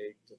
8।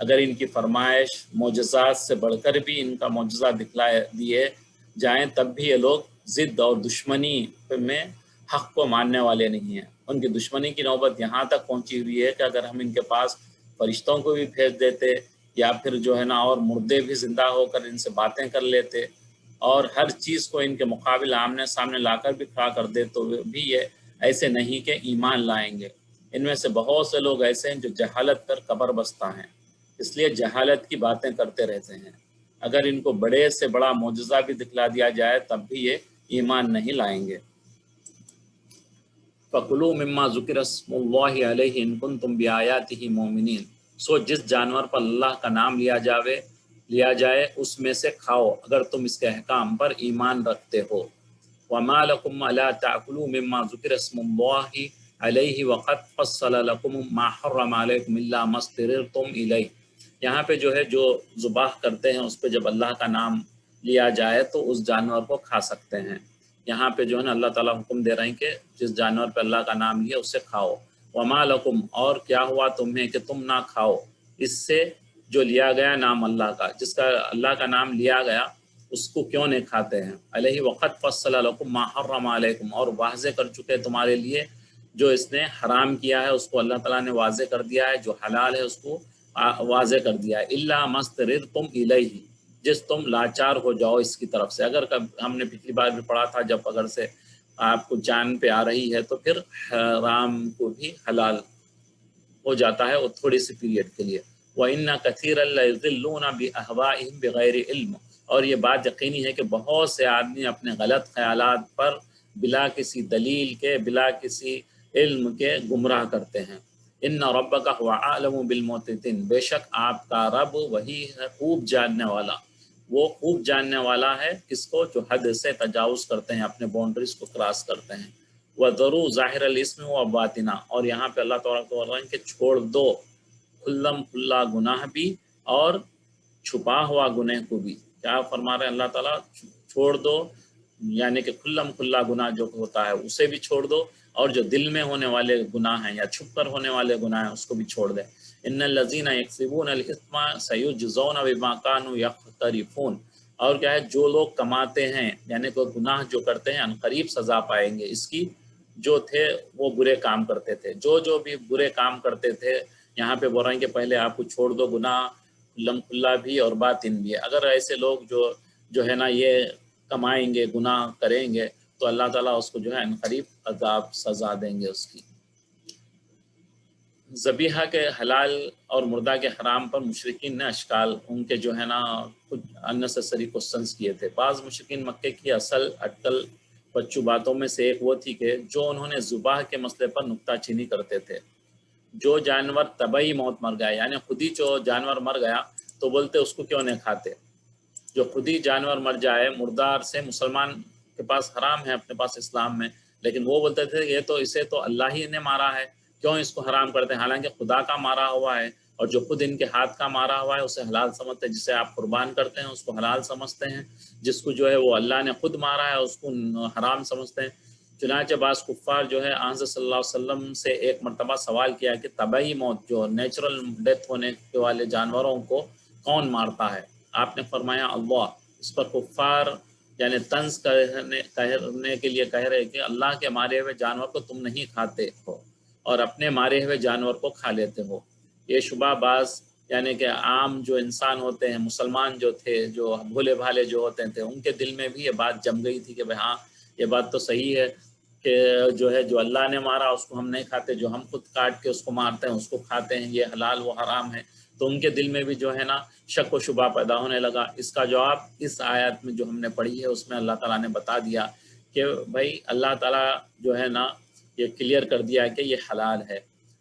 اگر ان کی فرمائش معجزات سے بڑھ کر بھی ان کا معجزہ دکھلائے دیے جائیں تب بھی یہ لوگ ضد اور دشمنی میں حق کو ماننے والے نہیں ہیں۔ ان کی دشمنی کی نوبت یہاں تک پہنچی ہوئی ہے کہ اگر ہم ان کے پاس فرشتوں کو بھی بھیج دیتے یا پھر جو ہے نا اور مردے بھی زندہ ہو کر ان سے باتیں کر لیتے اور ہر چیز کو ان کے مقابل آمنے سامنے لا کر بھی کھڑا کر دے تو بھی یہ ایسے نہیں کہ ایمان لائیں گے۔ ان میں سے بہت سے لوگ ایسے ہیں جو جہالت پر قبر بستہ ہیں، اس لیے جہالت کی باتیں کرتے رہتے ہیں۔ اگر ان کو بڑے سے بڑا معجزہ بھی دکھلا دیا جائے تب بھی یہ ایمان نہیں لائیں گے۔ فَكُلُوا مِمَّا ذُكِرَ اسْمُ اللَّهِ عَلَيْهِ إِن كُنتُم بِآيَاتِهِ مُؤْمِنِينَ، سو جس جانور پر اللہ کا نام لیا جائے اس میں سے کھاؤ اگر تم اس کے احکام پر ایمان رکھتے ہو۔ وَمَا لَكُمْ أَلَا تَأْكُلُوا مِمَّا ذُكِرَ اسْمُ اللَّهِ عَلَيْهِ وَقَدْ فَصَّلَ لَكُمْ مَا حَرَّمَ عَلَيْكُمْ إِلَّا مَا اضْطُرِرْتُمْ إِلَيْهِ، یہاں پہ جو ہے جو ذبح کرتے ہیں اس پہ جب اللہ کا نام لیا جائے تو اس جانور کو کھا سکتے ہیں۔ یہاں پہ جو ہے نا اللہ تعالیٰ حکم دے رہے ہیں کہ جس جانور پہ اللہ کا نام لیا اسے کھاؤ۔ وَمَا لَكُمْ، اور کیا ہوا تمہیں کہ تم نہ کھاؤ اس سے جو لیا گیا نام اللہ کا، جس کا اللہ کا نام لیا گیا اس کو کیوں نہیں کھاتے ہیں؟ علیہ وقت فصل لکم ما حرم علیکم، اور واضح کر چکے تمہارے لیے جو اس نے حرام کیا ہے اس کو اللہ تعالیٰ نے واضح کر دیا ہے، جو حلال ہے اس کو واضح کر دیا ہے۔ الا ما اضطررتم الیہ، جس تم لاچار ہو جاؤ اس کی طرف سے۔ اگر ہم نے پچھلی بار بھی پڑھا تھا جب اگر سے آپ کو جان پہ آ رہی ہے تو پھر حرام کو بھی حلال ہو جاتا ہے وہ تھوڑی سی پیریڈ کے لیے۔ وَإِنَّ كَثِيرًا لَيُضِلُّونَ بِأَهْوَائِهِمْ بِغَيْرِ علم، اور یہ بات یقینی ہے کہ بہت سے آدمی اپنے غلط خیالات پر بلا کسی دلیل کے بلا کسی علم کے گمراہ کرتے ہیں۔ ان ربک هو اعلم بالمعتدین، بے شک آپ کا رب وہی ہے خوب جاننے والا، وہ خوب جاننے والا ہے کس کو؟ جو حد سے تجاوز کرتے ہیں، اپنے باؤنڈریز کو کراس کرتے ہیں۔ وَذَرُوا ظَاهِرَ الْإِثْمِ وَبَاطِنَهُ، اور یہاں پہ اللہ تعالیٰ کو کہ چھوڑ دو کھلم کھلا گناہ بھی اور چھپا ہوا گناہ کو بھی۔ کیا فرما رہے ہیں اللہ تعالیٰ؟ چھوڑ دو، یعنی کہ کھلم کھلا گناہ جو ہوتا ہے اسے بھی چھوڑ دو، اور جو دل میں ہونے والے گناہ ہیں یا چھپ کر ہونے والے گناہ ہیں اس کو بھی چھوڑ دیں۔ ان الذین یکسبون الاثم سیجزون بما کانوا یقترفون، اور کیا ہے جو لوگ کماتے ہیں یعنی کوئی گناہ جو کرتے ہیں عنقریب سزا پائیں گے اس کی، جو تھے وہ برے کام کرتے تھے، جو بھی برے کام کرتے تھے۔ یہاں پہ بول رہے ہیں کہ پہلے آپ کو چھوڑ دو گناہ کھلم کھلا بھی اور باطن بھی۔ اگر ایسے لوگ جو ہے نا یہ کمائیں گے گناہ کریں گے تو اللہ تعالیٰ اس کو جو ہے عنقریب عذاب سزا دیں گے اس کی۔ ذبیحہ کے حلال اور مردہ کے حرام پر مشرکین نے اشکال ان کے جو ہے نا کچھ اننیسیسری کوسچنس کیے تھے۔ بعض مشرکین مکے کی اصل اٹکل بچوں باتوں میں سے ایک وہ تھی کہ جو انہوں نے ذبح کے مسئلے پر نکتہ چینی کرتے تھے۔ جو جانور طبعی موت مر گیا یعنی خود ہی جو جانور مر گیا تو بولتے اس کو کیوں نہیں کھاتے؟ جو خود ہی جانور مر جائے مردار سے، مسلمان کے پاس حرام ہے اپنے پاس اسلام میں، لیکن وہ بولتے تھے یہ تو اسے تو اللہ ہی نے مارا ہے، کیوں اس کو حرام کرتے ہیں؟ حالانکہ خدا کا مارا ہوا ہے، اور جو خود ان کے ہاتھ کا مارا ہوا ہے اسے حلال سمجھتے ہیں۔ جسے آپ قربان کرتے ہیں اس کو حلال سمجھتے ہیں، جس کو جو ہے وہ اللہ نے خود مارا ہے اس کو حرام سمجھتے ہیں۔ چنانچہ بعض کفار جو ہے آن صلی اللہ علیہ وسلم سے ایک مرتبہ سوال کیا کہ طبعی موت جو نیچرل ڈیتھ ہونے والے جانوروں کو کون مارتا ہے؟ آپ نے فرمایا اللہ۔ اس پر کفار یعنی طنز کرنے کے لیے کہہ رہے کہ اللہ کے مارے ہوئے جانور کو تم نہیں کھاتے ہو اور اپنے مارے ہوئے جانور کو کھا لیتے ہو۔ یہ شبہ باز یعنی کہ عام جو انسان ہوتے ہیں، مسلمان جو تھے، جو بھولے بھالے جو ہوتے تھے، ان کے دل میں بھی یہ بات جم گئی تھی کہ بھائی ہاں یہ بات تو صحیح ہے کہ جو ہے جو اللہ نے مارا اس کو ہم نہیں کھاتے، جو ہم خود کاٹ کے اس کو مارتے ہیں اس کو کھاتے ہیں، یہ حلال وہ حرام ہے۔ تو ان کے دل میں بھی جو ہے نا شک و شبہ پیدا ہونے لگا۔ اس کا جواب اس آیت میں جو ہم نے پڑھی ہے اس میں اللہ تعالیٰ نے بتا دیا کہ بھائی اللہ تعالیٰ جو ہے نا یہ کلیئر کر دیا ہے کہ یہ حلال ہے۔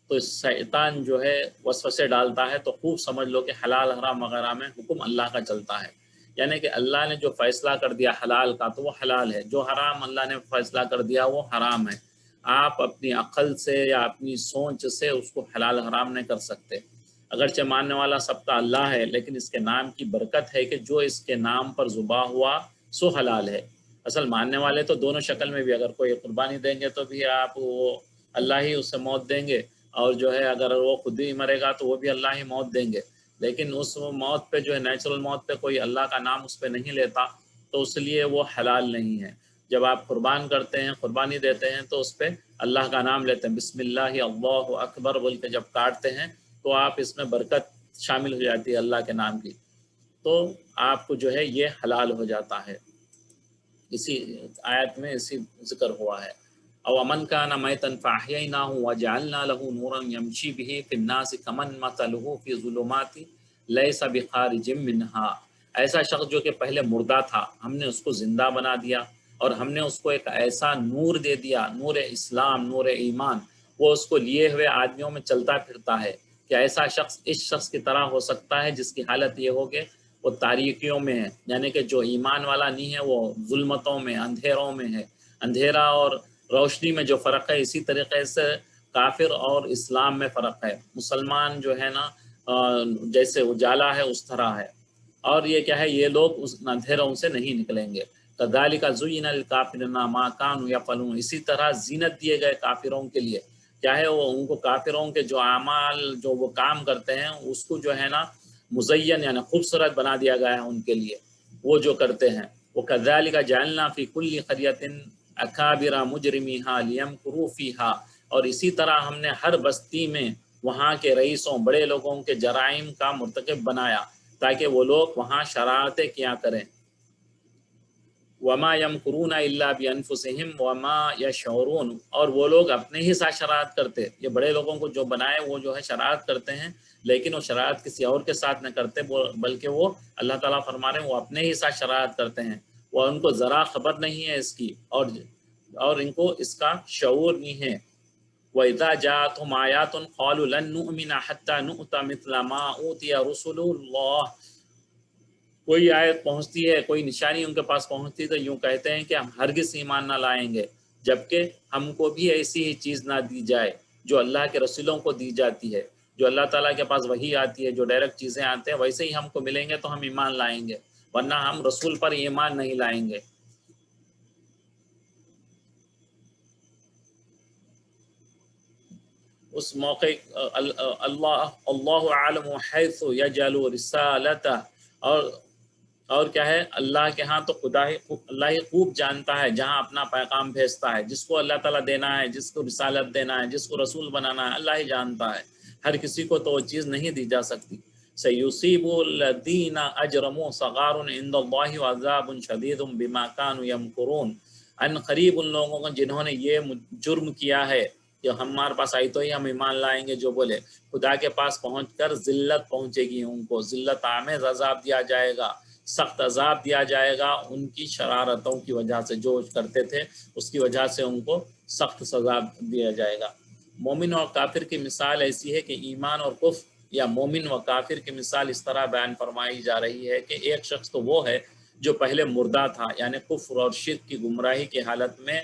تو شیطان جو ہے وسوسے ڈالتا ہے تو خوب سمجھ لو کہ حلال حرام وغیرہ میں حکم اللہ کا چلتا ہے، یعنی کہ اللہ نے جو فیصلہ کر دیا حلال کا تو وہ حلال ہے، جو حرام اللہ نے فیصلہ کر دیا وہ حرام ہے۔ آپ اپنی عقل سے یا اپنی سوچ سے اس کو حلال حرام نہیں کر سکتے۔ اگرچہ ماننے والا سب کا اللہ ہے، لیکن اس کے نام کی برکت ہے کہ جو اس کے نام پر ذبح ہوا سو حلال ہے۔ اصل ماننے والے تو دونوں شکل میں بھی، اگر کوئی قربانی دیں گے تو بھی آپ وہ اللہ ہی اسے موت دیں گے، اور جو ہے اگر وہ خود ہی مرے گا تو وہ بھی اللہ ہی موت دیں گے۔ لیکن اس موت پہ جو ہے نیچرل موت پہ کوئی اللہ کا نام اس پہ نہیں لیتا تو اس لیے وہ حلال نہیں ہے۔ جب آپ قربان کرتے ہیں، قربانی دیتے ہیں تو اس پہ اللہ کا نام لیتے ہیں، بسم اللہ اللہ اکبر بول کے جب کاٹتے ہیں تو آپ اس میں برکت شامل ہو جاتی ہے اللہ کے نام کی، تو آپ کو جو ہے یہ حلال ہو جاتا ہے۔ اسی آیت میں اسی ذکر ہوا ہے۔ او من کان میتا فاحییناہ وجعلنا له نورا یمشی به فی الناس کمن مثلہ فی الظلمات لیس بخارج منها، ایسا شخص جو کہ پہلے مردہ تھا ہم نے اس کو زندہ بنا دیا اور ہم نے اس کو ایک ایسا نور دے دیا، نور اسلام، نور ایمان، وہ اس کو لیے ہوئے آدمیوں میں چلتا پھرتا ہے۔ کہ ایسا شخص اس شخص کی طرح ہو سکتا ہے جس کی حالت یہ ہوگی وہ تاریکیوں میں ہے، یعنی کہ جو ایمان والا نہیں ہے وہ ظلمتوں میں، اندھیروں میں ہے۔ اندھیرا اور روشنی میں جو فرق ہے، اسی طریقے سے کافر اور اسلام میں فرق ہے۔ مسلمان جو ہے نا جیسے اجالا ہے اس طرح ہے، اور یہ کیا ہے، یہ لوگ اس اندھیروں سے نہیں نکلیں گے۔ کذالک زین للکافرین ما کانوا یفعلون، اسی طرح زینت دیے گئے کافروں کے لیے، کیا ہے وہ ان کو کافروں کے جو اعمال جو وہ کام کرتے ہیں اس کو جو ہے نا مزین یعنی خوبصورت بنا دیا گیا ہے ان کے لیے، وہ جو کرتے ہیں۔ وَكَذَلِكَ جَعَلْنَا فِي كُلِّ قَرْيَةٍ أَكَابِرَ مُجْرِمِيهَا لِيَمْكُرُوا فِيهَا، اور اسی طرح ہم نے ہر بستی میں وہاں کے رئیسوں، بڑے لوگوں کے جرائم کا مرتکب بنایا تاکہ وہ لوگ وہاں شرارتیں کیا کریں۔ وما يمكرون الا بانفسهم وما يشعرون، اور وہ لوگ اپنے ہی ساتھ شرارت کرتے، یہ بڑے لوگوں کو جو بنائے وہ جو ہے شرارت کرتے ہیں، لیکن وہ شرارت کسی اور کے ساتھ نہ کرتے بلکہ وہ اللہ تعالیٰ فرما رہے ہیں وہ اپنے ہی ساتھ شرارت کرتے ہیں، وہ ان کو ذرا خبر نہیں ہے اس کی، اور ان کو اس کا شعور نہیں ہے۔ وَإِذَا جَاءَتْهُمْ آيَاتٌ قَالُوا لَن نُؤْمِنَ حَتَّى نُؤْتَ مِثْلَ مَا أُوتِيَ رُسُلُ اللَّهِ، کوئی آیت پہنچتی ہے، کوئی نشانی ان کے پاس پہنچتی تو یوں کہتے ہیں کہ ہم ہرگز ایمان نہ لائیں گے جبکہ ہم کو بھی ایسی ہی چیز نہ دی جائے جو اللہ کے رسولوں کو دی جاتی ہے، جو اللہ تعالیٰ کے پاس وحی آتی ہے، جو ڈائریکٹ چیزیں آتے ہیں ویسے ہی ہم کو ملیں گے تو ہم ایمان لائیں گے، ورنہ ہم رسول پر ایمان نہیں لائیں گے۔ اس موقع اللہ عالم حیث یجعل رسالتہ، اور کیا ہے، اللہ کے ہاں تو اللہ ہی خوب جانتا ہے جہاں اپنا پیغام بھیجتا ہے، جس کو اللہ تعالیٰ دینا ہے، جس کو رسالت دینا ہے، جس کو رسول بنانا ہے، اللہ ہی جانتا ہے، ہر کسی کو تو وہ چیز نہیں دی جا سکتی۔ سیصیب الذین اجرموا صغار عند اللہ وعذاب شدید بما کانوا یمکرون، ان قریب ان لوگوں کو جنہوں نے یہ جرم کیا ہے کہ ہمارے پاس آئی تو ہی ہم ایمان لائیں گے، جو بولے خدا کے پاس پہنچ کر ذلت پہنچے گی، ان کو ذلت آمیز عذاب دیا جائے گا، سخت عذاب دیا جائے گا ان کی شرارتوں کی وجہ سے، جو کرتے تھے اس کی وجہ سے ان کو سخت سزا دیا جائے گا۔ مومن اور کافر کی مثال ایسی ہے کہ ایمان اور کفر یا مومن و کافر کی مثال اس طرح بیان فرمائی جا رہی ہے کہ ایک شخص تو وہ ہے جو پہلے مردہ تھا، یعنی کفر اور شرک کی گمراہی کی حالت میں،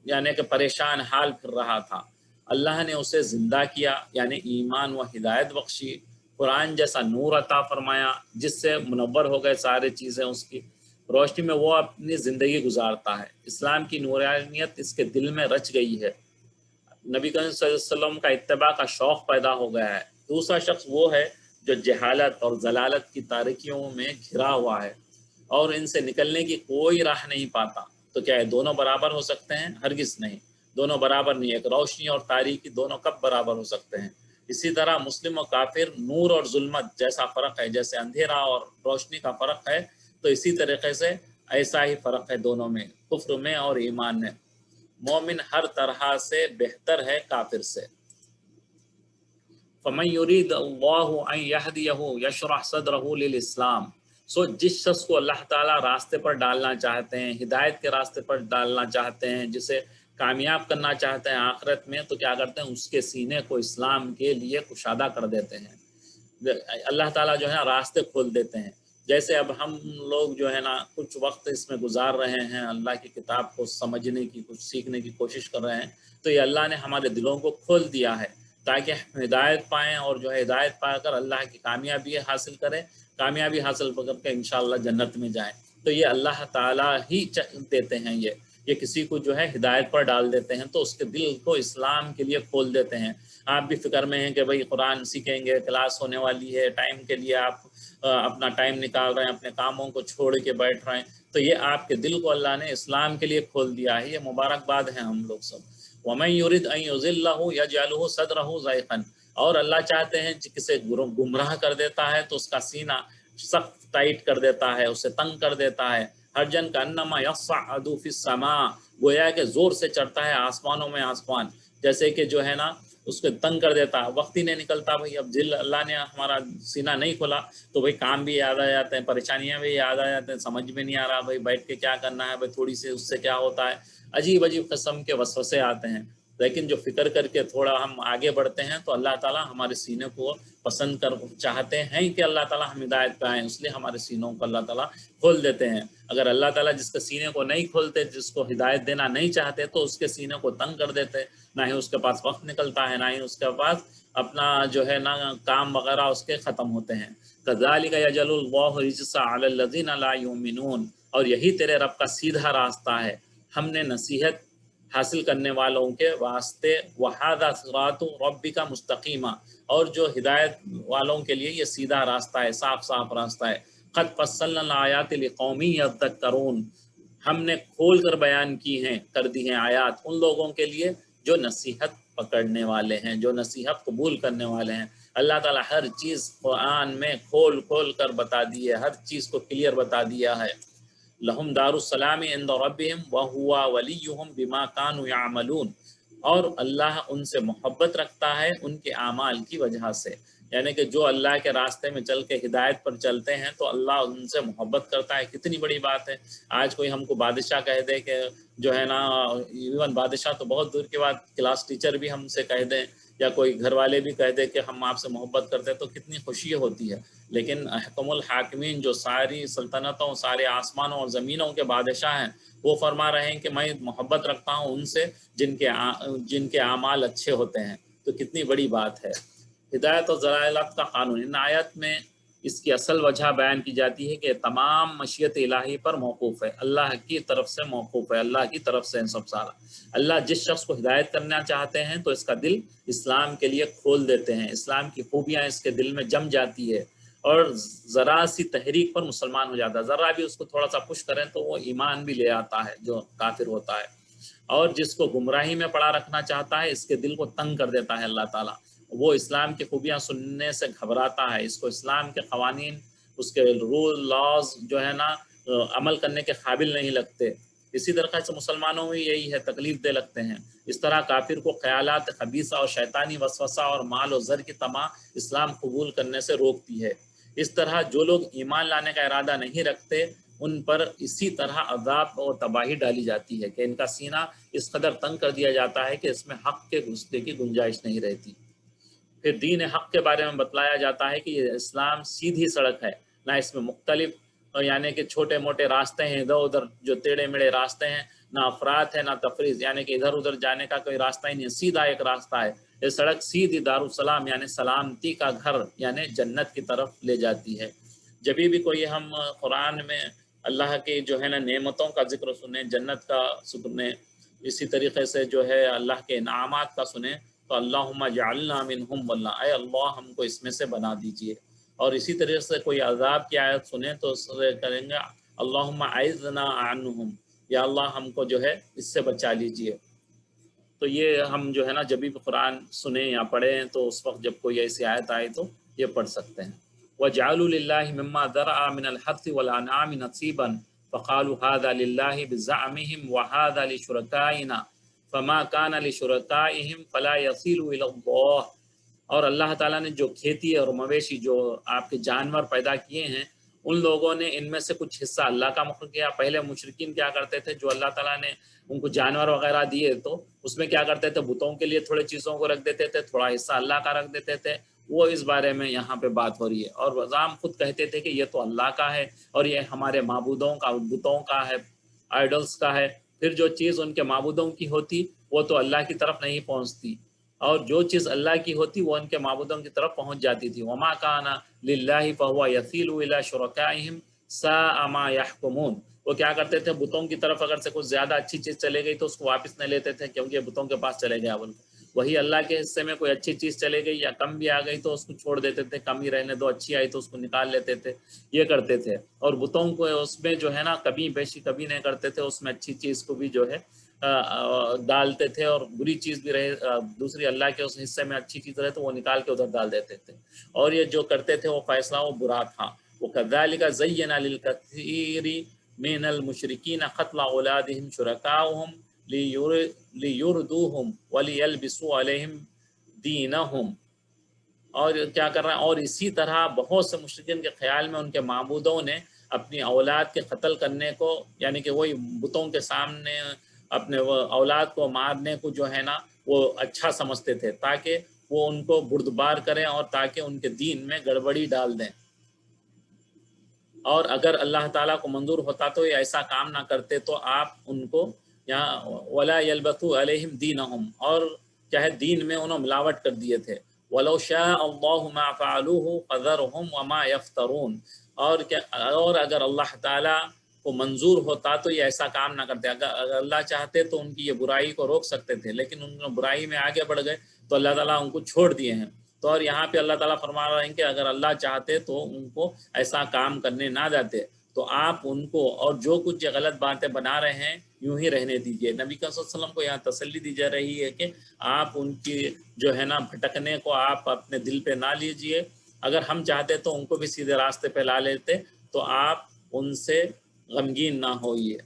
یعنی کہ پریشان حال پھر رہا تھا، اللہ نے اسے زندہ کیا، یعنی ایمان و ہدایت بخشی، قرآن جیسا نور عطا فرمایا جس سے منور ہو گئے سارے چیزیں، اس کی روشنی میں وہ اپنی زندگی گزارتا ہے، اسلام کی نورانیت اس کے دل میں رچ گئی ہے، نبی کریم صلی اللہ علیہ وسلم کا اتباع کا شوق پیدا ہو گیا ہے۔ دوسرا شخص وہ ہے جو جہالت اور ضلالت کی تاریکیوں میں گھرا ہوا ہے اور ان سے نکلنے کی کوئی راہ نہیں پاتا، تو کیا ہے دونوں برابر ہو سکتے ہیں؟ ہرگز نہیں، دونوں برابر نہیں، ایک روشنی اور تاریکی دونوں کب برابر ہو سکتے ہیں؟ اسی طرح مسلم و کافر، نور اور ظلمت جیسا فرق ہے، جیسے اندھیرا اور روشنی کا فرق ہے، تو اسی طریقے سے ایسا ہی فرق ہے دونوں میں، کفر میں اور ایمان میں۔ مومن ہر طرح سے بہتر ہے کافر سے۔ فَمَن يُرِيدَ اللَّهُ أَن يَهْدِيَهُ يَشْرَحْ صَدْرَهُ لِلْإِسْلَامِ، سو جس شخص کو اللہ تعالیٰ راستے پر ڈالنا چاہتے ہیں، ہدایت کے راستے پر ڈالنا چاہتے ہیں، جسے کامیاب کرنا چاہتے ہیں آخرت میں، تو کیا کرتے ہیں، اس کے سینے کو اسلام کے لیے کشادہ کر دیتے ہیں، اللہ تعالیٰ جو ہے راستے کھول دیتے ہیں۔ جیسے اب ہم لوگ جو ہے نا کچھ وقت اس میں گزار رہے ہیں، اللہ کی کتاب کو سمجھنے کی، کچھ سیکھنے کی کوشش کر رہے ہیں، تو یہ اللہ نے ہمارے دلوں کو کھول دیا ہے تاکہ ہم ہدایت پائیں، اور جو ہے ہدایت پا کر اللہ کی کامیابی حاصل کریں، کامیابی حاصل کر کے انشاءاللہ جنت میں جائیں۔ تو یہ اللہ تعالیٰ ہی دیتے ہیں، یہ کسی کو جو ہے ہدایت پر ڈال دیتے ہیں، تو اس کے دل کو اسلام کے لیے کھول دیتے ہیں۔ آپ بھی فکر میں ہیں کہ بھئی قرآن سیکھیں گے، کلاس ہونے والی ہے، ٹائم کے لیے آپ اپنا ٹائم نکال رہے ہیں، اپنے کاموں کو چھوڑ کے بیٹھ رہے ہیں، تو یہ آپ کے دل کو اللہ نے اسلام کے لیے کھول دیا ہے، یہ مبارکباد ہے ہم لوگ سب۔ وَمَن يُرِدْ أَن يُضِلَّهُ يَجْعَلْهُ صَدْرَهُ ضَيْقًا، اور اللہ چاہتے ہیں کسے گمراہ کر دیتا ہے تو اس کا سینہ سخت ٹائٹ کر دیتا ہے، اسے تنگ کر دیتا ہے۔ حرجن کأنما یصعد فی السماء، گویا کہ زور سے چڑھتا ہے آسمانوں میں آسمان، جیسے کہ جو ہے نا اس کو تنگ کر دیتا ہے، وقت ہی نہیں نکلتا بھائی۔ اب دل اللہ نے ہمارا سینہ نہیں کھولا تو بھائی کام بھی یاد آ جاتے ہیں، پریشانیاں بھی یاد آ جاتے ہیں، سمجھ میں نہیں آ رہا بھائی بیٹھ کے کیا کرنا ہے، بھائی تھوڑی سی اس سے کیا ہوتا ہے، عجیب عجیب قسم کے وسوسے آتے ہیں۔ لیکن جو فکر کر کے تھوڑا ہم آگے بڑھتے ہیں تو اللہ تعالیٰ ہمارے سینے کو پسند کر چاہتے ہیں کہ اللہ تعالیٰ ہم ہدایت پہ آئیں، اس لیے ہمارے سینوں کو اللہ تعالیٰ کھول دیتے ہیں۔ اگر اللہ تعالیٰ جس کے سینے کو نہیں کھولتے، جس کو ہدایت دینا نہیں چاہتے، تو اس کے سینے کو تنگ کر دیتے، نہ ہی اس کے پاس وقت نکلتا ہے، نہ ہی اس کے پاس اپنا جو ہے نا کام وغیرہ اس کے ختم ہوتے ہیں۔ کذالک یجعل اللہ الرجس علی الذین لا یؤمنون، اور یہی تیرے رب کا سیدھا راستہ ہے، ہم نے نصیحت حاصل کرنے والوں کے واسطے وَهَذَا صِرَاطُ رَبِّكَ مُسْتَقِیمًا، اور جو ہدایت والوں کے لیے یہ سیدھا راستہ ہے، صاف صاف راستہ ہے۔ قَدْ فَصَّلْنَا الْآيَاتِ لِقَوْمٍ يَذَّكَّرُونَ، ہم نے کھول کر بیان کی ہیں، کر دی ہیں آیات ان لوگوں کے لیے جو نصیحت پکڑنے والے ہیں، جو نصیحت قبول کرنے والے ہیں۔ اللہ تعالیٰ ہر چیز قرآن میں کھول کھول کر بتا دی ہے، ہر چیز کو کلیئر بتا دیا ہے۔ لہم دار السلام عند ربہم وہو ولیہم بما کانوا یعملون، اور اللہ ان سے محبت رکھتا ہے ان کے اعمال کی وجہ سے، یعنی کہ جو اللہ کے راستے میں چل کے ہدایت پر چلتے ہیں تو اللہ ان سے محبت کرتا ہے۔ کتنی بڑی بات ہے، آج کوئی ہم کو بادشاہ کہہ دے کہ جو ہے نا، ایون بادشاہ تو بہت دور کے بعد کلاس ٹیچر بھی ہم سے کہہ دیں، یا کوئی گھر والے بھی کہہ دے کہ ہم آپ سے محبت کرتے ہیں، تو کتنی خوشی ہوتی ہے۔ لیکن احکم الحاکمین، جو ساری سلطنتوں، سارے آسمانوں اور زمینوں کے بادشاہ ہیں، وہ فرما رہے ہیں کہ میں محبت رکھتا ہوں ان سے جن کے اعمال اچھے ہوتے ہیں۔ تو کتنی بڑی بات ہے۔ ہدایت اور ضلالت کا قانون، ان آیت میں اس کی اصل وجہ بیان کی جاتی ہے کہ تمام مشیت الہی پر موقوف ہے، اللہ کی طرف سے موقوف ہے، اللہ کی طرف سے سب سارا۔ اللہ جس شخص کو ہدایت کرنا چاہتے ہیں تو اس کا دل اسلام کے لیے کھول دیتے ہیں، اسلام کی خوبیاں اس کے دل میں جم جاتی ہے، اور ذرا سی تحریک پر مسلمان ہو جاتا ہے، ذرا بھی اس کو تھوڑا سا پش کریں تو وہ ایمان بھی لے آتا ہے جو کافر ہوتا ہے۔ اور جس کو گمراہی میں پڑا رکھنا چاہتا ہے، اس کے دل کو تنگ کر دیتا ہے اللہ تعالیٰ، وہ اسلام کی خوبیاں سننے سے گھبراتا ہے، اس کو اسلام کے قوانین، اس کے رول لاز جو ہے نا عمل کرنے کے قابل نہیں لگتے۔ اسی طرح سے مسلمانوں میں یہی ہے، تکلیف دے لگتے ہیں۔ اس طرح کافر کو خیالات خبیثہ اور شیطانی وسوسہ اور مال و زر کی طمع اسلام قبول کرنے سے روکتی ہے۔ اس طرح جو لوگ ایمان لانے کا ارادہ نہیں رکھتے، ان پر اسی طرح عذاب اور تباہی ڈالی جاتی ہے کہ ان کا سینہ اس قدر تنگ کر دیا جاتا ہے کہ اس میں حق کے گھسنے کی گنجائش نہیں رہتی۔ پھر دین حق کے بارے میں بتلایا جاتا ہے کہ یہ اسلام سیدھی سڑک ہے، نہ اس میں مختلف یعنی کہ چھوٹے موٹے راستے ہیں، ادھر ادھر جو ٹیڑھے میڑے راستے ہیں، نہ افراد ہے نہ تفریض، یعنی کہ ادھر ادھر جانے کا کوئی راستہ ہی نہیں، سیدھا ایک راستہ ہے۔ یہ سڑک سیدھی دارالسلام یعنی سلامتی کا گھر یعنی جنت کی طرف لے جاتی ہے۔ جبھی بھی کوئی ہم قرآن میں اللہ کی جو ہے نا نعمتوں کا ذکر سنیں، جنت کا سنیں، اسی طریقے سے جو ہے اللہ کے انعامات کا سنیں، تو اللہم اجعلنا منہم، واللہ اے اللہ ہم کو اس میں سے بنا دیجئے۔ اور اسی طریقے سے کوئی عذاب کی آیت سنیں تو اس سے کریں گے اللہم اعذنا عنہم، یا اللہ ہم کو جو ہے اس سے بچا لیجئے۔ تو یہ ہم جو ہے نا جب بھی قرآن سنیں یا پڑھیں تو اس وقت جب کوئی ایسی آیت آئے تو یہ پڑھ سکتے ہیں۔ وَجَعَلُوا لِلَّهِ مِمَّا ذَرَعَ مِنَ الْحَرْثِ وَالْأَنْعَامِ نَصِيبًا فَقَالُوا هَذَا لِلَّهِ بِزَعْمِهِمْ وَهَذَا لِشُرَكَائِنَا فَمَا كَانَ لِشُرَكَائِهِمْ فَلَا يَصِلُ إِلَى اللَّهِ، اور اللہ تعالیٰ نے جو کھیتی اور مویشی جو آپ کے جانور پیدا کیے ہیں، ان لوگوں نے ان میں سے کچھ حصہ اللہ کا مخلوق کیا۔ پہلے مشرکین کیا کرتے تھے، جو اللہ تعالیٰ نے ان کو جانور وغیرہ دیے تو اس میں کیا کرتے تھے، بتوں کے لیے تھوڑے چیزوں کو رکھ دیتے تھے، تھوڑا حصہ اللہ کا رکھ دیتے تھے۔ وہ اس بارے میں یہاں پہ بات ہو رہی ہے، اور وزام خود کہتے تھے کہ یہ تو اللہ کا ہے اور یہ ہمارے معبودوں کا، بتوں کا ہے، آئیڈلز کا ہے۔ پھر جو چیز ان کے معبودوں کی ہوتی وہ تو اللہ کی طرف نہیں پہنچتی، اور جو چیز اللہ کی ہوتی وہ ان کے معبودوں کی طرف پہنچ جاتی تھی۔ وما کان للہ فہو یصیل الی شرکائہم ساء ما یحکمون، وہ کیا کرتے تھے، بتوں کی طرف اگر سے کچھ زیادہ اچھی چیز چلے گئی تو اس کو واپس نہیں لیتے تھے، کیونکہ بتوں کے پاس چلے گیا بول کے، وہی اللہ کے حصے میں کوئی اچھی چیز چلے گئی یا کم بھی آ گئی تو اس کو چھوڑ دیتے تھے، کم ہی رہنے دو، اچھی آئی تو اس کو نکال لیتے تھے، یہ کرتے تھے۔ اور بتوں کو اس میں جو ہے نا کبھی بیشی کبھی نہیں کرتے تھے، اس میں اچھی چیز کو بھی جو ہے ڈالتے تھے، اور بری چیز بھی رہے دوسری اللہ کے اس حصے میں اچھی چیز رہے تو وہ نکال کے ادھر ڈال دیتے تھے، اور یہ جو کرتے تھے وہ فیصلہ وہ برا تھا۔ وَكَذَلِكَ زَيَّنَ لِلْكَثِيرِ مِنَ الْمُشْرِكِينَ قَتْلَ أَوْلَادِهِمْ شُرَكَاؤُهُمْ لِيُرْدُوهُمْ وَلِيَلْبِسُوا عَلَيْهِمْ دِينَهُمْ۔ اور کیا کر رہا ہے، اور اسی طرح بہت سے مشرکین کے خیال میں ان کے معبودوں نے اپنی اولاد کے قتل کرنے کو، یعنی کہ وہی بتوں کے سامنے اپنے اولاد کو مارنے کو جو ہے نا وہ اچھا سمجھتے تھے، تاکہ وہ ان کو بردبار کریں اور تاکہ ان کے دین میں گڑبڑی ڈال دیں۔ اور اگر اللہ تعالیٰ کو منظور ہوتا تو یہ ایسا کام نہ کرتے، تو آپ ان کو یہاں ولا یلبسوا علیہم دینہم، اور چاہے دین میں انہوں ملاوٹ کر دیے تھے، ولو شاء اللہ ما فعلوہ فذرہم وما یفترون، اور اگر اللہ تعالیٰ کو منظور ہوتا تو یہ ایسا کام نہ کرتے، اگر اللہ چاہتے تو ان کی یہ برائی کو روک سکتے تھے، لیکن ان برائی میں آگے بڑھ گئے تو اللہ تعالیٰ ان کو چھوڑ دیے ہیں۔ تو اور یہاں پہ اللہ تعالیٰ فرما رہے ہیں کہ اگر اللہ چاہتے تو ان کو ایسا کام کرنے نہ جاتے، تو آپ ان کو اور جو کچھ یہ غلط باتیں بنا رہے ہیں یوں ہی رہنے دیجئے۔ نبی صلی اللہ علیہ وسلم کو یہاں تسلی دی جا رہی ہے کہ آپ ان کی جو ہے نا بھٹکنے کو آپ اپنے دل پہ نہ لیجئے، اگر ہم چاہتے تو ان کو بھی سیدھے راستے پہ لا لیتے، تو آپ ان سے غمگین نہ ہوئیے۔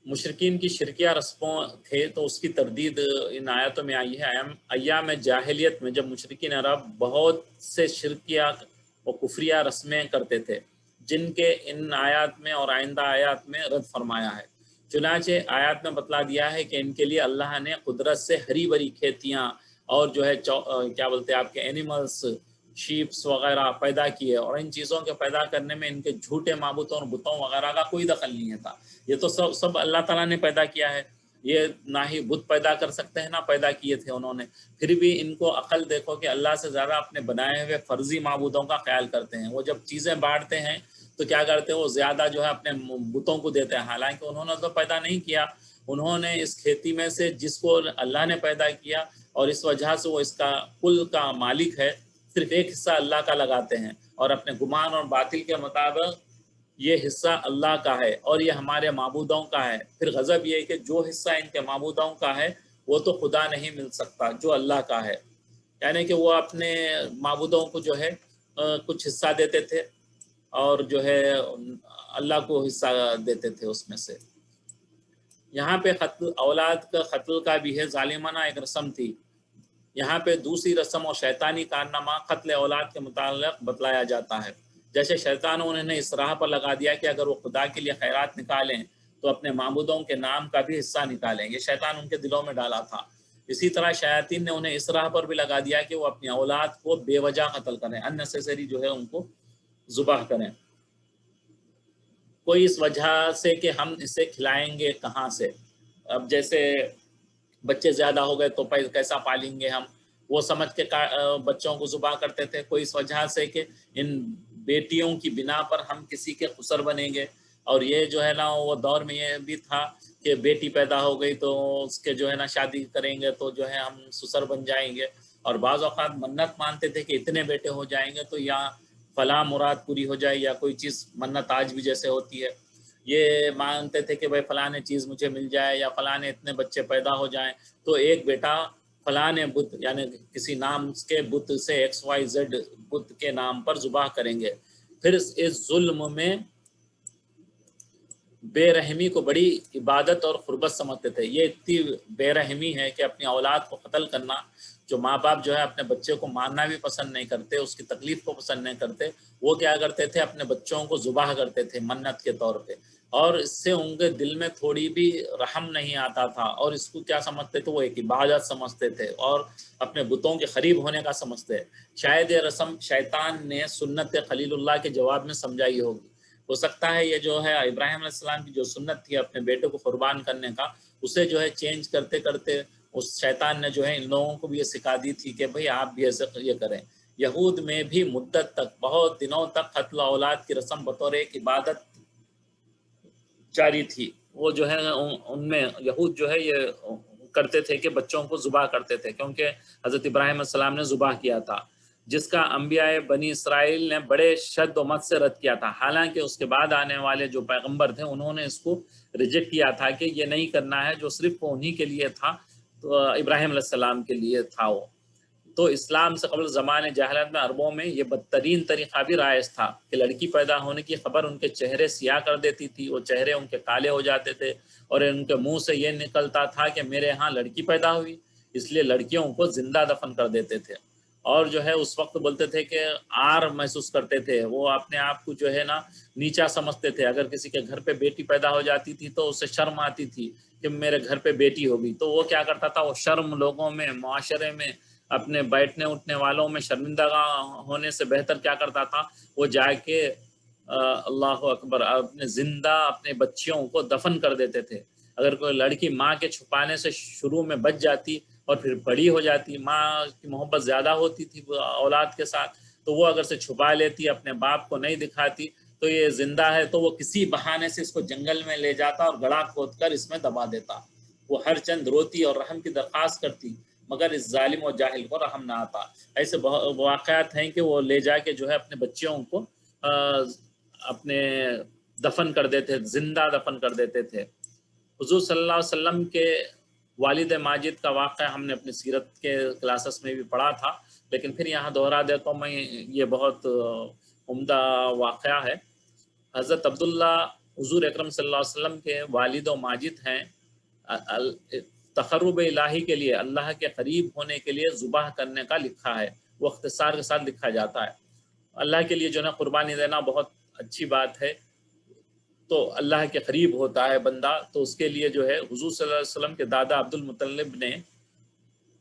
مشرکین کی شرکیہ رسموں تھے تو اس کی تردید ان آیاتوں میں آئی ہے۔ ایام جاہلیت میں جب مشرکین عرب بہت سے شرکیہ و کفریہ رسمیں کرتے تھے، جن کے ان آیات میں اور آئندہ آیات میں رد فرمایا ہے۔ چنانچہ آیات میں بتلا دیا ہے کہ ان کے لیے اللہ نے قدرت سے ہری بھری کھیتیاں اور جو ہے کیا بولتے ہیں آپ کے اینیملز، شیپس وغیرہ پیدا کیے، اور ان چیزوں کے پیدا کرنے میں ان کے جھوٹے معبودوں اور بتوں وغیرہ کا کوئی دخل نہیں تھا۔ یہ تو سب اللہ تعالیٰ نے پیدا کیا ہے، یہ نہ ہی بت پیدا کر سکتے ہیں نہ پیدا کیے تھے انہوں نے، پھر بھی ان کو عقل دیکھو کہ اللہ سے زیادہ اپنے بنائے ہوئے فرضی معبودوں کا خیال کرتے ہیں۔ وہ جب چیزیں بانٹتے ہیں تو کیا کرتے ہیں، وہ زیادہ جو ہے اپنے بتوں کو دیتے ہیں، حالانکہ انہوں نے تو پیدا نہیں کیا، انہوں نے اس کھیتی میں سے جس کو اللہ نے پیدا کیا اور اس وجہ سے وہ اس کا کل کا مالک ہے، صرف ایک حصہ اللہ کا لگاتے ہیں، اور اپنے گمان اور باطل کے مطابق یہ حصہ اللہ کا ہے اور یہ ہمارے معبودوں کا ہے۔ پھر غضب یہ ہے کہ جو حصہ ان کے معبودوں کا ہے وہ تو خدا نہیں مل سکتا جو اللہ کا ہے، یعنی کہ وہ اپنے معبودوں کو جو ہے کچھ حصہ دیتے تھے اور جو ہے اللہ کو حصہ دیتے تھے اس میں سے۔ یہاں پہ اولاد کا قتل کا بھی ہے، ظالمانہ ایک رسم تھی۔ یہاں پہ دوسری رسم اور شیطانی کارنامہ قتل اولاد کے متعلق بتلایا جاتا ہے۔ جیسے شیطانوں نے اس راہ پر لگا دیا کہ اگر وہ خدا کے لیے خیرات نکالیں تو اپنے معبودوں کے نام کا بھی حصہ نکالیں، یہ شیطان ان کے دلوں میں ڈالا تھا۔ اسی طرح شیاطین نے انہیں اس راہ پر بھی لگا دیا کہ وہ اپنی اولاد کو بے وجہ قتل کریں، اننیسیسری جو ہے ان کو ذبح کریں، کوئی اس وجہ سے کہ ہم اسے کھلائیں گے کہاں سے، اب جیسے بچے زیادہ ہو گئے تو کیسا پالیں گے ہم، وہ سمجھ کے بچوں کو ذبح کرتے تھے، کوئی اس وجہ سے کہ ان بیٹیوں کی بنا پر ہم کسی کے خسر بنیں گے، اور یہ جو ہے نا وہ دور میں یہ بھی تھا کہ بیٹی پیدا ہو گئی تو اس کے جو ہے نا شادی کریں گے تو جو ہے ہم سسر بن جائیں گے، اور بعض اوقات منت مانتے تھے کہ اتنے بیٹے ہو جائیں گے تو یا فلاں مراد پوری ہو جائے، یا کوئی چیز منت آج بھی جیسے ہوتی ہے، یہ مانتے تھے کہ بھائی فلاں چیز مجھے مل جائے یا فلاں اتنے بچے پیدا ہو جائیں تو ایک بیٹا فلاں بت یعنی کسی نام کے بت سے XYZ بت کے نام پر ذبح کریں گے۔ پھر اس ظلم میں بے رحمی کو بڑی عبادت اور قربت سمجھتے تھے۔ یہ اتنی بے رحمی ہے کہ اپنی اولاد کو قتل کرنا، جو ماں باپ جو ہے اپنے بچے کو مارنا بھی پسند نہیں کرتے، اس کی تکلیف کو پسند نہیں کرتے، وہ کیا کرتے تھے، اپنے بچوں کو ذبح کرتے تھے منت کے طور پہ، اور اس سے ان کے دل میں تھوڑی بھی رحم نہیں آتا تھا، اور اس کو کیا سمجھتے تھے، وہ ایک عبادت سمجھتے تھے اور اپنے بتوں کے قریب ہونے کا سمجھتے۔ شاید یہ رسم شیطان نے سنت خلیل اللہ کے جواب میں سمجھائی ہوگی، ہو سکتا ہے یہ جو ہے ابراہیم علیہ السلام کی جو سنت تھی اپنے بیٹے کو قربان کرنے کا، اسے جو ہے چینج کرتے کرتے اس شیطان نے جو ہے ان لوگوں کو بھی یہ سکھا دی تھی کہ بھئی آپ بھی ایسے یہ کریں۔ یہود میں بھی مدت تک، بہت دنوں تک قتل اولاد کی رسم بطور ایک عبادت جاری تھی، وہ جو ہے ان میں یہود جو ہے یہ کرتے تھے کہ بچوں کو ذبح کرتے تھے، کیونکہ حضرت ابراہیم علیہ السلام نے ذبح کیا تھا، جس کا انبیاء بنی اسرائیل نے بڑے شد و مت سے رد کیا تھا. حالانکہ اس کے بعد آنے والے جو پیغمبر تھے انہوں نے اس کو ریجیکٹ کیا تھا کہ یہ نہیں کرنا ہے، جو صرف انہی کے لیے تھا، تو ابراہیم علیہ السلام کے لیے تھا وہ. تو اسلام سے قبل زمانے جاہلیت میں عربوں میں یہ بدترین طریقہ بھی رائج تھا کہ لڑکی پیدا ہونے کی خبر ان کے چہرے سیاہ کر دیتی تھی، وہ چہرے ان کے کالے ہو جاتے تھے، اور ان کے منہ سے یہ نکلتا تھا کہ میرے ہاں لڑکی پیدا ہوئی، اس لیے لڑکیوں کو زندہ دفن کر دیتے تھے. اور جو ہے اس وقت بولتے تھے کہ آر محسوس کرتے تھے، وہ اپنے آپ کو جو ہے نا نیچا سمجھتے تھے. اگر کسی کے گھر پہ بیٹی پیدا ہو جاتی تھی تو اسے شرم آتی تھی کہ میرے گھر پہ بیٹی ہوگی، تو وہ کیا کرتا تھا، وہ شرم لوگوں میں، معاشرے میں، اپنے بیٹھنے اٹھنے والوں میں شرمندہ ہونے سے بہتر کیا کرتا تھا، وہ جا کے اللہ اکبر اپنے زندہ اپنے بچیوں کو دفن کر دیتے تھے. اگر کوئی لڑکی ماں کے چھپانے سے شروع میں بچ جاتی اور پھر بڑی ہو جاتی، ماں کی محبت زیادہ ہوتی تھی اولاد کے ساتھ، تو وہ اگر سے چھپا لیتی، اپنے باپ کو نہیں دکھاتی، تو یہ زندہ ہے تو وہ کسی بہانے سے اس کو جنگل میں لے جاتا اور گڑھا کھود کر اس میں دبا دیتا. وہ ہر چند روتی اور رحم کی درخواست کرتی، مگر اس ظالم و جاہل کو رحم نہ آتا. ایسے واقعات ہیں کہ وہ لے جا کے جو ہے اپنے بچیوں کو اپنے دفن کر دیتے، زندہ دفن کر دیتے تھے. حضور صلی اللہ علیہ وسلم کے والد ماجد کا واقعہ ہم نے اپنی سیرت کے کلاسز میں بھی پڑھا تھا، لیکن پھر یہاں دہرا دیتا ہوں میں، یہ بہت عمدہ واقعہ ہے. حضرت عبداللہ حضور اکرم صلی اللہ علیہ وسلم کے والد و ماجد ہیں. تقرب الہی کے لیے، اللہ کے قریب ہونے کے لیے ذبح کرنے کا لکھا ہے، وہ اختصار کے ساتھ لکھا جاتا ہے. اللہ کے لیے جو ہے قربانی دینا بہت اچھی بات ہے، تو اللہ کے قریب ہوتا ہے بندہ، تو اس کے لیے جو ہے حضور صلی اللہ علیہ وسلم کے دادا عبد المطلب نے،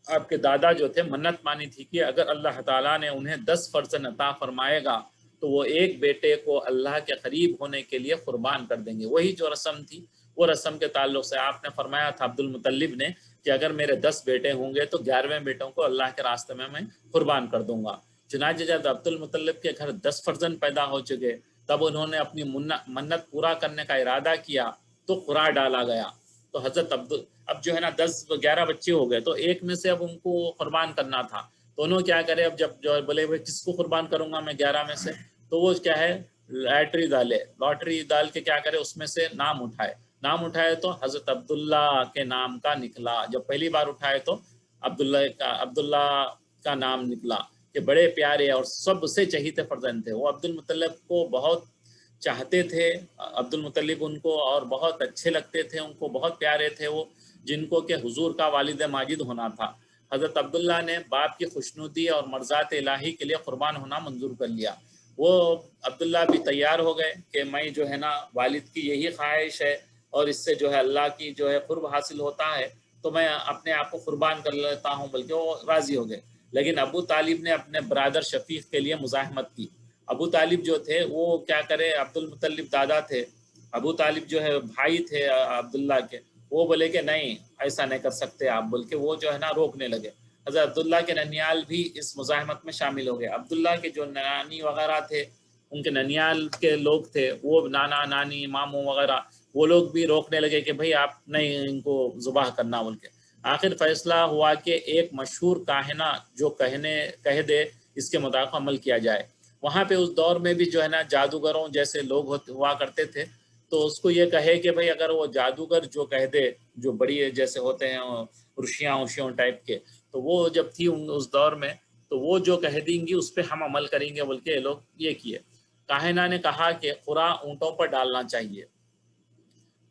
آپ کے دادا جو تھے، منت مانی تھی کہ اگر اللہ تعالیٰ نے انہیں 10 فرزند عطا فرمائے گا تو وہ ایک بیٹے کو اللہ کے قریب ہونے کے لیے قربان کر دیں گے. وہی جو رسم تھی، وہ رسم کے تعلق سے آپ نے فرمایا تھا عبد المطلب نے کہ اگر میرے 10 بیٹے ہوں گے تو 11ویں بیٹوں کو اللہ کے راستے میں قربان کر دوں گا. چنانچہ جب عبد المطلب کے گھر 10 فرزند پیدا ہو چکے، تب انہوں نے اپنی منت پورا کرنے کا ارادہ کیا تو قرعہ ڈالا گیا. تو حضرت اب جو ہے نا 10-11 بچے ہو گئے، تو ایک میں سے اب ان کو قربان کرنا تھا. تو انہوں کیا کرے، اب جب جو بولے بھائی کس کو قربان کروں گا میں 11 میں سے، تو وہ کیا ہے، لاٹری ڈال کے کیا کرے، اس میں سے نام اٹھائے تو حضرت عبداللہ کے نام کا نکلا. جب پہلی بار اٹھائے تو عبداللہ کا نام نکلا، کہ بڑے پیارے اور سب سے چہیتے فرزند تھے. وہ عبد المطلب کو بہت چاہتے تھے، عبد المطلب ان کو اور بہت اچھے لگتے تھے، ان کو بہت پیارے تھے وہ، جن کو کہ حضور کا والد ماجد ہونا تھا. حضرت عبداللہ نے باپ کی خوشنودی اور مرضات الہی کے لیے قربان ہونا منظور کر لیا. وہ عبداللہ بھی تیار ہو گئے کہ میں جو ہے نا والد کی یہی خواہش ہے اور اس سے جو ہے اللہ کی جو ہے قرب حاصل ہوتا ہے، تو میں اپنے آپ کو قربان کر لیتا ہوں، بلکہ وہ راضی ہو گئے. لیکن ابو طالب نے اپنے برادر شفیق کے لیے مزاحمت کی. ابو طالب جو تھے وہ کیا کرے، عبد المطلب دادا تھے، ابو طالب جو ہے بھائی تھے عبداللہ کے، وہ بولے کہ نہیں ایسا نہیں کر سکتے آپ، بول کے وہ جو ہے نا روکنے لگے. حضرت عبداللہ کے ننیال بھی اس مزاحمت میں شامل ہو گئے. عبداللہ کے جو نانی وغیرہ تھے، ان کے ننیال کے لوگ تھے، وہ نانا نانی ماموں وغیرہ، وہ لوگ بھی روکنے لگے کہ بھئی آپ نہیں ان کو ذبح کرنا بول کے. آخر فیصلہ ہوا کہ ایک مشہور کاہنہ جو کہہ دے اس کے مطابق عمل کیا جائے. وہاں پہ اس دور میں بھی جو ہے نا جادوگروں جیسے لوگ ہوا کرتے تھے، تو اس کو یہ کہے کہ بھئی اگر وہ جادوگر جو کہہ دے، جو بڑی جیسے ہوتے ہیں رشیاں ٹائپ کے، تو وہ جب تھی اس دور میں، تو وہ جو کہہ دیں گی اس پہ ہم عمل کریں گے بول کے لوگ یہ کیے. کاہنہ نے کہا کہ قرعہ اونٹوں پر ڈالنا چاہیے.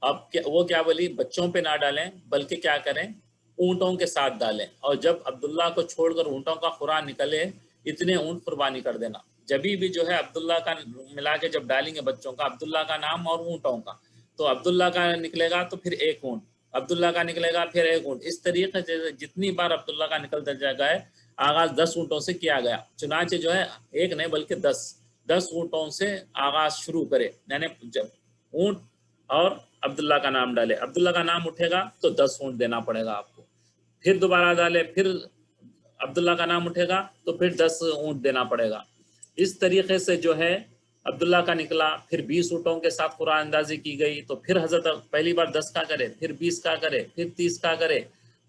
اب وہ کیا بولی، بچوں پہ نہ ڈالیں بلکہ کیا کریں، اونٹوں کے ساتھ ڈالیں، اور جب عبداللہ کو چھوڑ کر اونٹوں کا قرعہ نکلے اتنے اونٹ قربانی کر دینا. جبھی بھی جو ہے عبداللہ کا ملا کے جب ڈالیں گے بچوں کا، عبداللہ کا نام اور اونٹوں کا، تو عبداللہ کا نکلے گا تو پھر ایک اونٹ، عبداللہ کا نکلے گا پھر ایک اونٹ. اس طریقے سے جتنی بار عبداللہ کا نکلتا جائے، آغاز 10 اونٹوں سے کیا گیا. چنانچہ جو ہے ایک نہیں بلکہ 10 اونٹوں سے آغاز شروع کرے. یعنی جب اونٹ اور عبداللہ کا نام ڈالے، عبداللہ کا نام اٹھے گا تو 10 اونٹ دینا پڑے گا آپ کو. پھر دوبارہ ڈالے، پھر عبداللہ کا نام اٹھے گا تو پھر 10 اونٹ دینا پڑے گا. اس طریقے سے جو ہے عبداللہ کا نکلا، پھر 20 اونٹوں کے ساتھ قرآن اندازی کی گئی، تو پھر حضرت پہلی بار 10 کا کرے، پھر 20 کا کرے، پھر 30 کا کرے،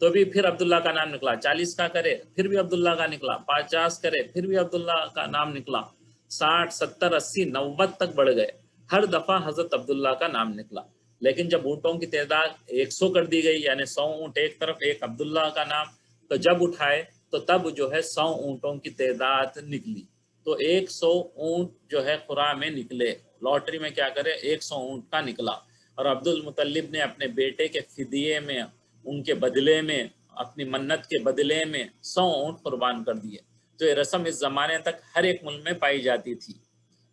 تو بھی پھر عبداللہ کا نام نکلا، 40 کا کرے، پھر بھی عبداللہ کا نکلا، 50 کرے، پھر بھی عبداللہ کا نام نکلا، 60 70 80 90 تک بڑھ گئے، ہر دفعہ حضرت عبداللہ کا نام نکلا۔ لیکن جب اونٹوں کی تعداد 100 کر دی گئی، یعنی 100 اونٹ ایک طرف، ایک عبداللہ کا نام، تو جب اٹھائے تو تب جو ہے 100 اونٹوں کی تعداد نکلی، تو 100 اونٹ جو ہے قرآن میں نکلے، لاٹری میں کیا کرے 100 اونٹ کا نکلا، اور عبد المطلب نے اپنے بیٹے کے فدیے میں، ان کے بدلے میں، اپنی منت کے بدلے میں 100 اونٹ قربان کر دیے۔ تو یہ رسم اس زمانے تک ہر ایک ملک میں پائی جاتی تھی،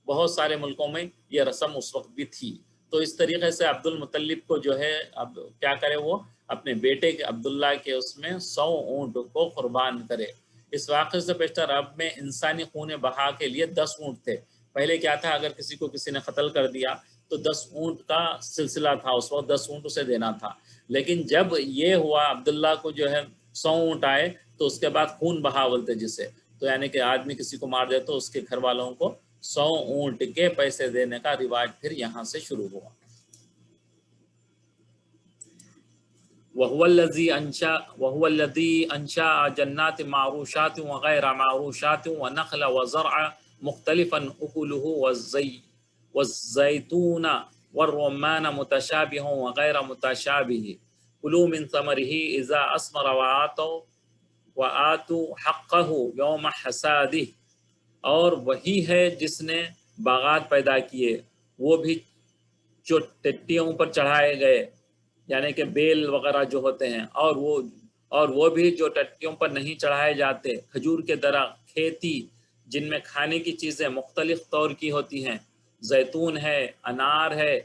بہت سارے ملکوں میں یہ رسم اس وقت بھی تھی۔ تو اس طریقے سے عبد المطلب کو جو ہے اب کیا کرے، وہ اپنے بیٹے کے عبداللہ کے اس میں 100 اونٹ کو قربان کرے۔ اس واقعے سے پیشتر عرب میں انسانی خون بہا کے لیے 10 اونٹ تھے۔ پہلے کیا تھا، اگر کسی کو کسی نے قتل کر دیا تو 10 اونٹ کا سلسلہ تھا، اس وقت 10 اونٹ اسے دینا تھا۔ لیکن جب یہ ہوا عبداللہ کو جو ہے 100 اونٹ آئے، تو اس کے بعد خون بہا بولتے جسے، تو یعنی کہ آدمی کسی کو مار دے تو اس کے گھر والوں کو 100 اونٹ کے پیسے دینے کا رواج پھر یہاں سے شروع ہوا۔ وهو الذي انشا جنات معروشات وغير معروشات ونخل وزرع مختلفا اكله والزيتون والرمان متشابه وغير متشابه كلوا من ثمره اذا اثمر وآتوا حقه يوم حصاده، اور وہی ہے جس نے باغات پیدا کیے، وہ بھی جو ٹٹیوں پر چڑھائے گئے، یعنی کہ بیل وغیرہ جو ہوتے ہیں، اور وہ بھی جو ٹٹیوں پر نہیں چڑھائے جاتے، کھجور کے درخت، کھیتی جن میں کھانے کی چیزیں مختلف طور کی ہوتی ہیں، زیتون ہے، انار ہے،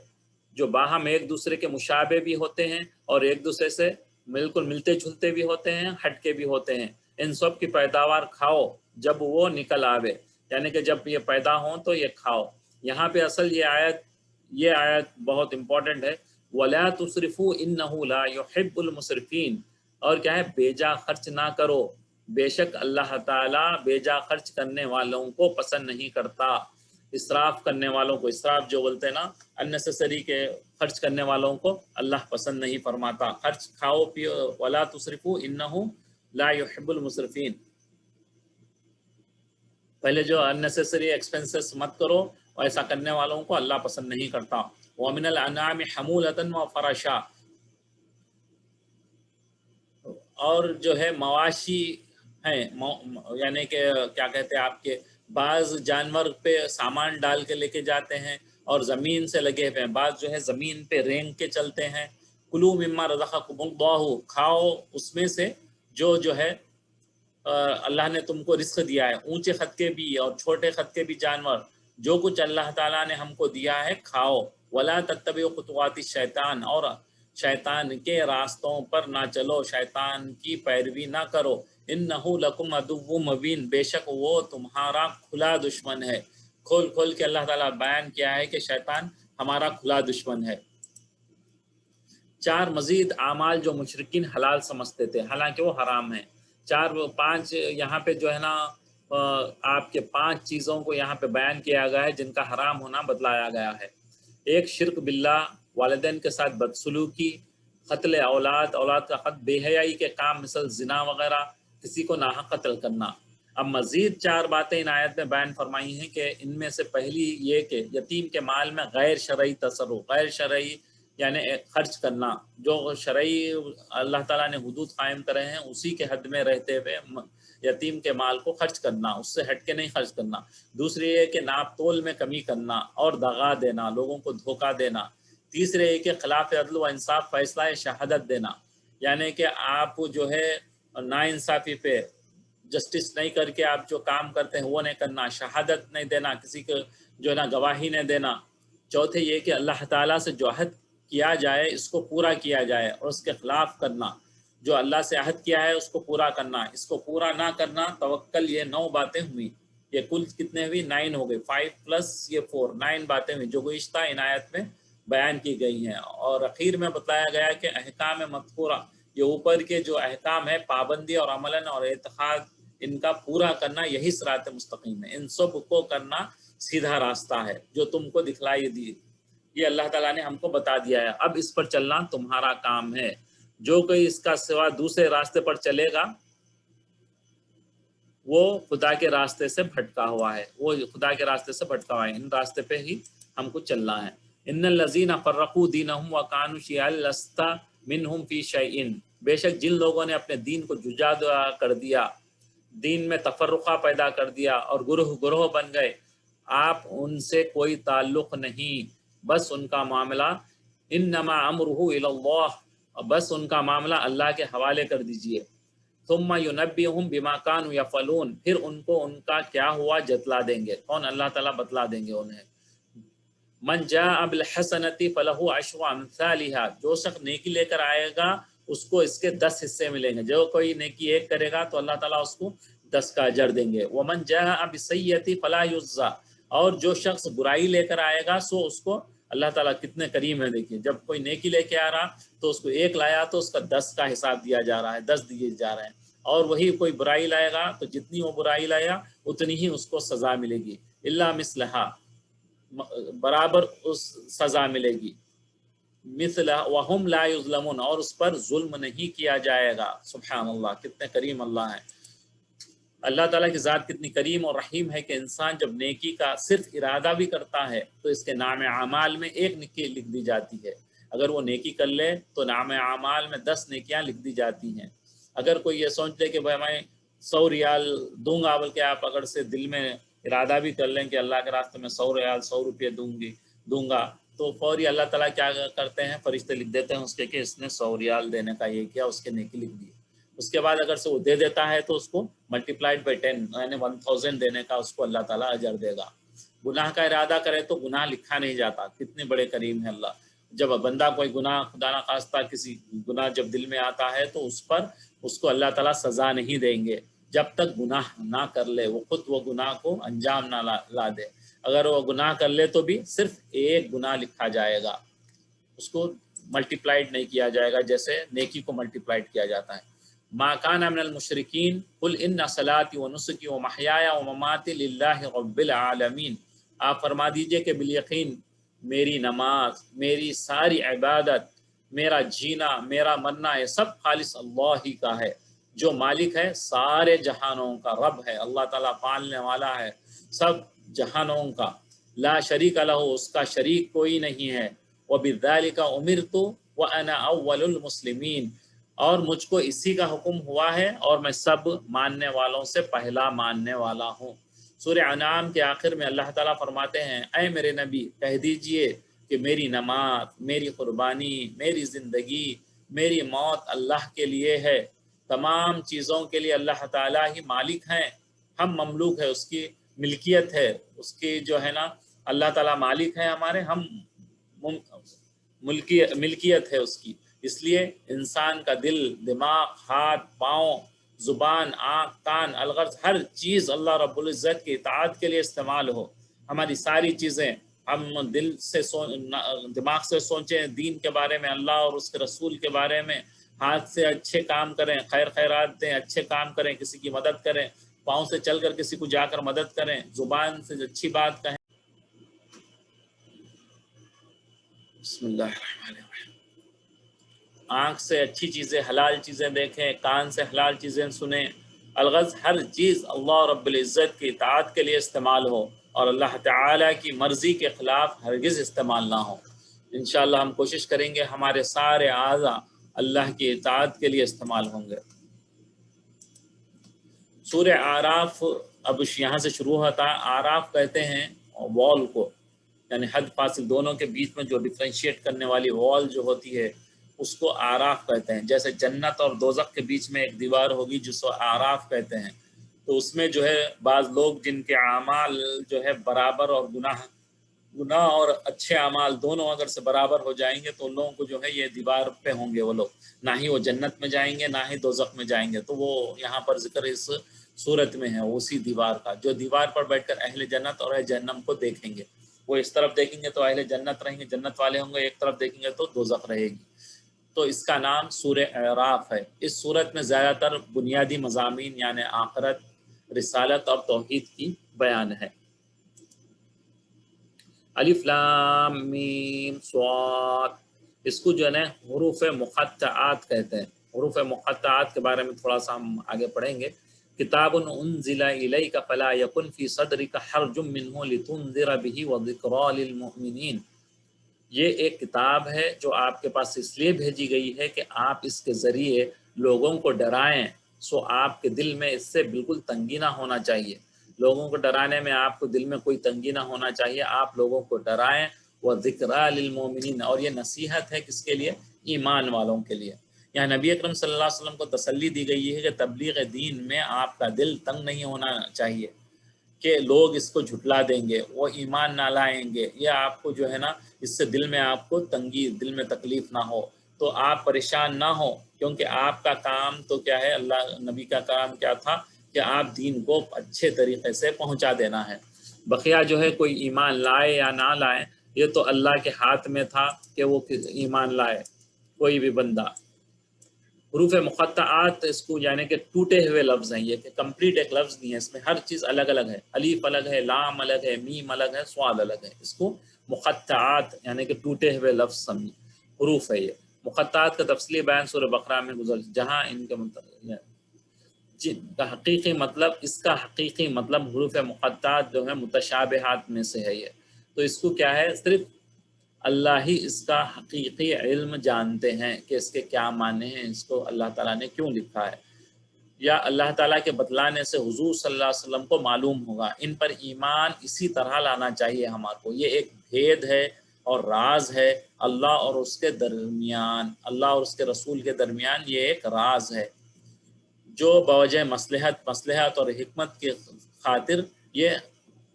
جو باہم ایک دوسرے کے مشابہ بھی ہوتے ہیں اور ایک دوسرے سے بالکل ملتے جھلتے بھی ہوتے ہیں، ہٹ کے بھی ہوتے ہیں، ان سب کی پیداوار کھاؤ جب وہ نکل آوے، یعنی کہ جب یہ پیدا ہوں تو یہ کھاؤ۔ یہاں پہ اصل یہ آیت بہت امپورٹنٹ ہے، وَلَا تُسْرِفُوا إِنَّهُ لَا يُحِبُّ الْمُسْرِفِينَ، اور کیا ہے، بیجا خرچ نہ کرو، بے شک اللہ تعالیٰ بیجا خرچ کرنے والوں کو پسند نہیں کرتا، اسراف کرنے والوں کو، اسراف جو بولتے ہیں نا، اننیسیسری کے خرچ کرنے والوں کو اللہ پسند نہیں فرماتا۔ خرچ کھاؤ پیو، وَلَا تُسْرِفُوا إِنَّهُ لَا يُحِبُّ الْمُسْرِفِينَ، پہلے جو اننیسیسری ایکسپنسز مت کرو، اور ایسا کرنے والوں کو اللہ پسند نہیں کرتا۔ وَمِنَ الْأَنْعَامِ حَمُولَةً وَفَرَشًا، اور جو ہے مواشی ہیں، یعنی کہ کیا کہتے ہیں آپ کے، بعض جانور پہ سامان ڈال کے لے کے جاتے ہیں اور زمین سے لگے ہوئے ہیں، بعض جو ہے زمین پہ رینگ کے چلتے ہیں۔ کلوا مما رزقکم اللہ، کھاؤ اس میں سے جو ہے اللہ نے تم کو رزق دیا ہے، اونچے خط کے بھی اور چھوٹے خط کے بھی جانور، جو کچھ اللہ تعالیٰ نے ہم کو دیا ہے کھاؤ۔ ولا تتبعوا خطوات الشیطان، اور شیطان کے راستوں پر نہ چلو، شیطان کی پیروی نہ کرو۔ انہ لکم عدو مبین، بے شک وہ تمہارا کھلا دشمن ہے۔ کھول کے اللہ تعالیٰ بیان کیا ہے کہ شیطان ہمارا کھلا دشمن ہے۔ 4 مزید اعمال جو مشرکین حلال سمجھتے تھے، حالانکہ وہ حرام ہیں، 5 یہاں پہ جو ہے نا آپ کے 5 چیزوں کو یہاں پہ بیان کیا گیا ہے جن کا حرام ہونا بتلایا گیا ہے۔ ایک، شرک باللہ، والدین کے ساتھ بدسلوکی، قتل اولاد کا قتل، بے حیائی کے کام مثل زنا وغیرہ، کسی کو ناحق قتل کرنا۔ اب مزید 4 باتیں ان آیت میں بیان فرمائی ہیں کہ ان میں سے پہلی یہ کہ یتیم کے مال میں غیر شرعی تصرف، غیر شرعی یعنی خرچ کرنا، جو شرعی اللہ تعالیٰ نے حدود قائم کرے ہیں اسی کے حد میں رہتے ہوئے یتیم کے مال کو خرچ کرنا، اس سے ہٹ کے نہیں خرچ کرنا۔ دوسری یہ کہ ناپ تول میں کمی کرنا اور دغا دینا، لوگوں کو دھوکہ دینا۔ تیسرے یہ کہ خلاف عدل و انصاف فیصلہ شہادت دینا، یعنی کہ آپ جو ہے ناانصافی پہ جسٹس نہیں کر کے آپ جو کام کرتے ہیں وہ نہیں کرنا، شہادت نہیں دینا، کسی کو جو ہے نا گواہی نہیں دینا۔ چوتھے یہ کہ اللہ تعالیٰ سے جو عہد کیا جائے اس کو پورا کیا جائے، اور اس کے خلاف کرنا، جو اللہ سے عہد کیا ہے اس کو پورا کرنا، اس کو پورا نہ کرنا، توکل۔ یہ 9 باتیں ہوئی، یہ کل کتنے ہوئی، 9 ہو گئی، 5 + یہ 4، 9 باتیں ہوئی جو گزشتہ عنایت میں بیان کی گئی ہیں۔ اور اخیر میں بتایا گیا کہ احکام مذکورہ، یہ اوپر کے جو احکام ہے، پابندی اور عملاً اور اعتقاد، ان کا پورا کرنا یہی صراط مستقیم ہے، ان سب کو کرنا سیدھا راستہ ہے جو تم کو دکھلائی دی، یہ اللہ تعالیٰ نے ہم کو بتا دیا ہے، اب اس پر چلنا تمہارا کام ہے۔ جو کوئی اس کا سوا دوسرے راستے پر چلے گا وہ خدا کے راستے سے بھٹکا ہوا ہے، وہ خدا کے راستے سے بھٹکا ہوا ہے، ان راستے پہ ہی ہم کو چلنا ہے۔ ان الذین فرقوا دینہم وکانوا شیعا لست منہم فی شیء، بے شک جن لوگوں نے اپنے دین کو جدا کر دیا، دین میں تفرقہ پیدا کر دیا اور گروہ گروہ بن گئے، آپ ان سے کوئی تعلق نہیں، بس ان کا معاملہ انما امرہ الی اللہ، بس ان کا معاملہ اللہ کے حوالے کر دیجئے۔ ثم ینبئہم بما کانوا یفعلون، پھر ان کو ان کا کیا ہوا جتلا دیں گے، کون؟ اللہ تعالیٰ بتلا دیں گے انہیں۔ من جاء بالحسنۃ فلہ عشر امثالھا، جو شخص نیکی لے کر آئے گا اس کو اس کے 10 حصے ملیں گے، جو کوئی نیکی ایک کرے گا تو اللہ تعالیٰ اس کو 10 کا اجر دیں گے۔ ومن جاء بالسیئۃ فلا یجزی، اور جو شخص برائی لے کر آئے گا سو اس کو اللہ تعالیٰ کتنے کریم ہے، دیکھیے جب کوئی نیکی لے کے آ رہا تو اس کو ایک لایا تو اس کا 10 کا حساب دیا جا رہا ہے، 10 دیے جا رہے ہیں، اور وہی کوئی برائی لائے گا تو جتنی وہ برائی لایا اتنی ہی اس کو سزا ملے گی، الا مثلہا، برابر اس سزا ملے گی، مثل وہم لا یظلمون، اور اس پر ظلم نہیں کیا جائے گا۔ سبحان اللہ، کتنے کریم اللہ ہیں، اللہ تعالیٰ کی ذات کتنی کریم اور رحیم ہے کہ انسان جب نیکی کا صرف ارادہ بھی کرتا ہے تو اس کے نام اعمال میں ایک نیکی لکھ دی جاتی ہے، اگر وہ نیکی کر لے تو نام اعمال میں 10 نیکیاں لکھ دی جاتی ہیں۔ اگر کوئی یہ سوچ لے کہ بھائی میں 100 ریال دوں گا، بلکہ آپ اگر سے دل میں ارادہ بھی کر لیں کہ اللہ کے راستے میں 100 ریال 100 روپے دوں گا، تو فوری اللہ تعالیٰ کیا کرتے ہیں، فرشتے لکھ دیتے ہیں اس کے کہ اس نے 100 ریال دینے کا یہ کیا، اس کے نیکی لکھ دی۔ اس کے بعد اگر سے وہ دے دیتا ہے تو اس کو ملٹیپلائڈ بائی 10 یعنی 1000 دینے کا اس کو اللہ تعالیٰ اجر دے گا۔ گناہ کا ارادہ کرے تو گناہ لکھا نہیں جاتا، کتنے بڑے کریم ہے اللہ۔ جب بندہ کوئی گناہ خدا نہ خواستہ کسی گناہ جب دل میں آتا ہے تو اس پر اس کو اللہ تعالیٰ سزا نہیں دیں گے جب تک گناہ نہ کر لے، وہ خود وہ گناہ کو انجام نہ لا دے۔ اگر وہ گناہ کر لے تو بھی صرف ایک گناہ لکھا جائے گا، اس کو ملٹیپلائڈ نہیں کیا جائے گا جیسے نیکی کو ملٹیپلائڈ کیا جاتا ہے۔ ما کان من المشرکین قل ان صلاتی و نسکی و محیای و مماتی للہ رب العالمین، آپ فرما دیجئے کہ بالیقین میری نماز، میری ساری عبادت، میرا جینا، میرا مرنا، یہ سب خالص اللہ ہی کا ہے، جو مالک ہے سارے جہانوں کا، رب ہے اللہ تعالیٰ، پالنے والا ہے سب جہانوں کا، لا شریک لہ، اس کا شریک کوئی نہیں ہے، وبذالک امرت وانا اول المسلمین، اور مجھ کو اسی کا حکم ہوا ہے اور میں سب ماننے والوں سے پہلا ماننے والا ہوں۔ سورہ انعام کے آخر میں اللہ تعالیٰ فرماتے ہیں، اے میرے نبی کہہ دیجئے کہ میری نماز، میری قربانی، میری زندگی، میری موت اللہ کے لیے ہے، تمام چیزوں کے لیے اللہ تعالیٰ ہی مالک ہیں، ہم مملوک ہے، اس کی ملکیت ہے، اس کی جو ہے نا اللہ تعالیٰ مالک ہے ہمارے، ہم ملکیت ہے اس کی، اس لیے انسان کا دل، دماغ، ہاتھ، پاؤں، زبان، آنکھ، کان، الغرض ہر چیز اللہ رب العزت کی اطاعت کے لیے استعمال ہو۔ ہماری ساری چیزیں ہم دل سے دماغ سے سوچیں دین کے بارے میں، اللہ اور اس کے رسول کے بارے میں، ہاتھ سے اچھے کام کریں، خیر خیرات دیں، اچھے کام کریں، کسی کی مدد کریں، پاؤں سے چل کر کسی کو جا کر مدد کریں، زبان سے اچھی بات کہیں۔ بسم اللہ الرحمن الرحیم، آنکھ سے اچھی چیزیں، حلال چیزیں دیکھیں، کان سے حلال چیزیں سنیں، الغرض ہر چیز اللہ رب العزت کی اطاعت کے لیے استعمال ہو اور اللہ تعالیٰ کی مرضی کے خلاف ہرگز استعمال نہ ہو۔ انشاءاللہ ہم کوشش کریں گے ہمارے سارے اعضاء اللہ کی اطاعت کے لیے استعمال ہوں گے۔ سورہ اعراف اب یہاں سے شروع ہوتا ہے۔ اعراف کہتے ہیں وال کو، یعنی حد فاصل دونوں کے بیچ میں جو ڈفرینشیٹ کرنے والی وال جو ہوتی ہے اس کو اعراف کہتے ہیں۔ جیسے جنت اور دوزخ کے بیچ میں ایک دیوار ہوگی جس کو اعراف کہتے ہیں، تو اس میں جو ہے بعض لوگ جن کے اعمال جو ہے برابر اور گناہ اور اچھے اعمال دونوں اگر سے برابر ہو جائیں گے تو ان لوگوں کو جو ہے یہ دیوار پہ ہوں گے، وہ لوگ نہ ہی وہ جنت میں جائیں گے نہ ہی دوزخ میں جائیں گے۔ تو وہ یہاں پر ذکر اس صورت میں ہے اسی دیوار کا، جو دیوار پر بیٹھ کر اہل جنت اور اہل جہنم کو دیکھیں گے۔ وہ اس طرف دیکھیں گے تو اہل جنت رہیں گے، جنت والے ہوں گے، ایک طرف دیکھیں گے تو دوزخ رہے گی۔ تو اس کا نام سورہ اعراف ہے۔ اس سورت میں زیادہ تر بنیادی مضامین یعنی آخرت، رسالت اور توحید کی بیان ہے۔ الف لام میم صاد، اس کو جو ہے نا حروف مقطعات کہتے ہیں۔ حروف مقطعات کے بارے میں تھوڑا سا ہم آگے پڑھیں گے۔ کتاب انزل الیک فلا یکن فی صدرک حرج منہ لتنذر بہ وذکریٰ للمؤمنین، یہ ایک کتاب ہے جو آپ کے پاس اس لیے بھیجی گئی ہے کہ آپ اس کے ذریعے لوگوں کو ڈرائیں، سو آپ کے دل میں اس سے بالکل تنگی نہ ہونا چاہیے۔ لوگوں کو ڈرانے میں آپ کو دل میں کوئی تنگی نہ ہونا چاہیے، آپ لوگوں کو ڈرائیں۔ وَذِكْرَىٰ لِلْمُؤْمِنِينَ، اور یہ نصیحت ہے کس کے لیے؟ ایمان والوں کے لیے۔ یہاں نبی اکرم صلی اللہ علیہ وسلم کو تسلی دی گئی ہے کہ تبلیغ دین میں آپ کا دل تنگ نہیں ہونا چاہیے کہ لوگ اس کو جھٹلا دیں گے، وہ ایمان نہ لائیں گے، یہ آپ کو جو ہے نا اس سے دل میں آپ کو تنگی، دل میں تکلیف نہ ہو، تو آپ پریشان نہ ہو، کیونکہ آپ کا کام تو کیا ہے، اللہ نبی کا کام کیا تھا کہ آپ دین کو اچھے طریقے سے پہنچا دینا ہے۔ بقیہ جو ہے کوئی ایمان لائے یا نہ لائے، یہ تو اللہ کے ہاتھ میں تھا کہ وہ ایمان لائے کوئی بھی بندہ۔ حروف مقطعات اس کو یعنی کہ ٹوٹے ہوئے لفظ ہیں، یہ کہ کمپلیٹ ایک لفظ نہیں ہے، اس میں ہر چیز الگ الگ ہے، الف الگ ہے، لام الگ ہے، میم الگ ہے، صاد الگ ہے، اس کو مقطعات یعنی کہ ٹوٹے ہوئے لفظ سمجھ حروف ہے۔ یہ مقطعات کا تفصیلی بیان سورہ بقرہ میں گزر، جہاں ان کے جن کا حقیقی مطلب، اس کا حقیقی مطلب حروف مقطعات جو ہے متشابہات میں سے ہے۔ یہ تو اس کو کیا ہے، صرف اللہ ہی اس کا حقیقی علم جانتے ہیں کہ اس کے کیا معنی ہیں، اس کو اللہ تعالیٰ نے کیوں لکھا ہے، یا اللہ تعالیٰ کے بتلانے سے حضور صلی اللہ علیہ وسلم کو معلوم ہوگا۔ ان پر ایمان اسی طرح لانا چاہیے ہمارے کو، یہ ایک بھید ہے اور راز ہے اللہ اور اس کے درمیان، اللہ اور اس کے رسول کے درمیان، یہ ایک راز ہے جو بوجہ مصلحت اور حکمت کی خاطر یہ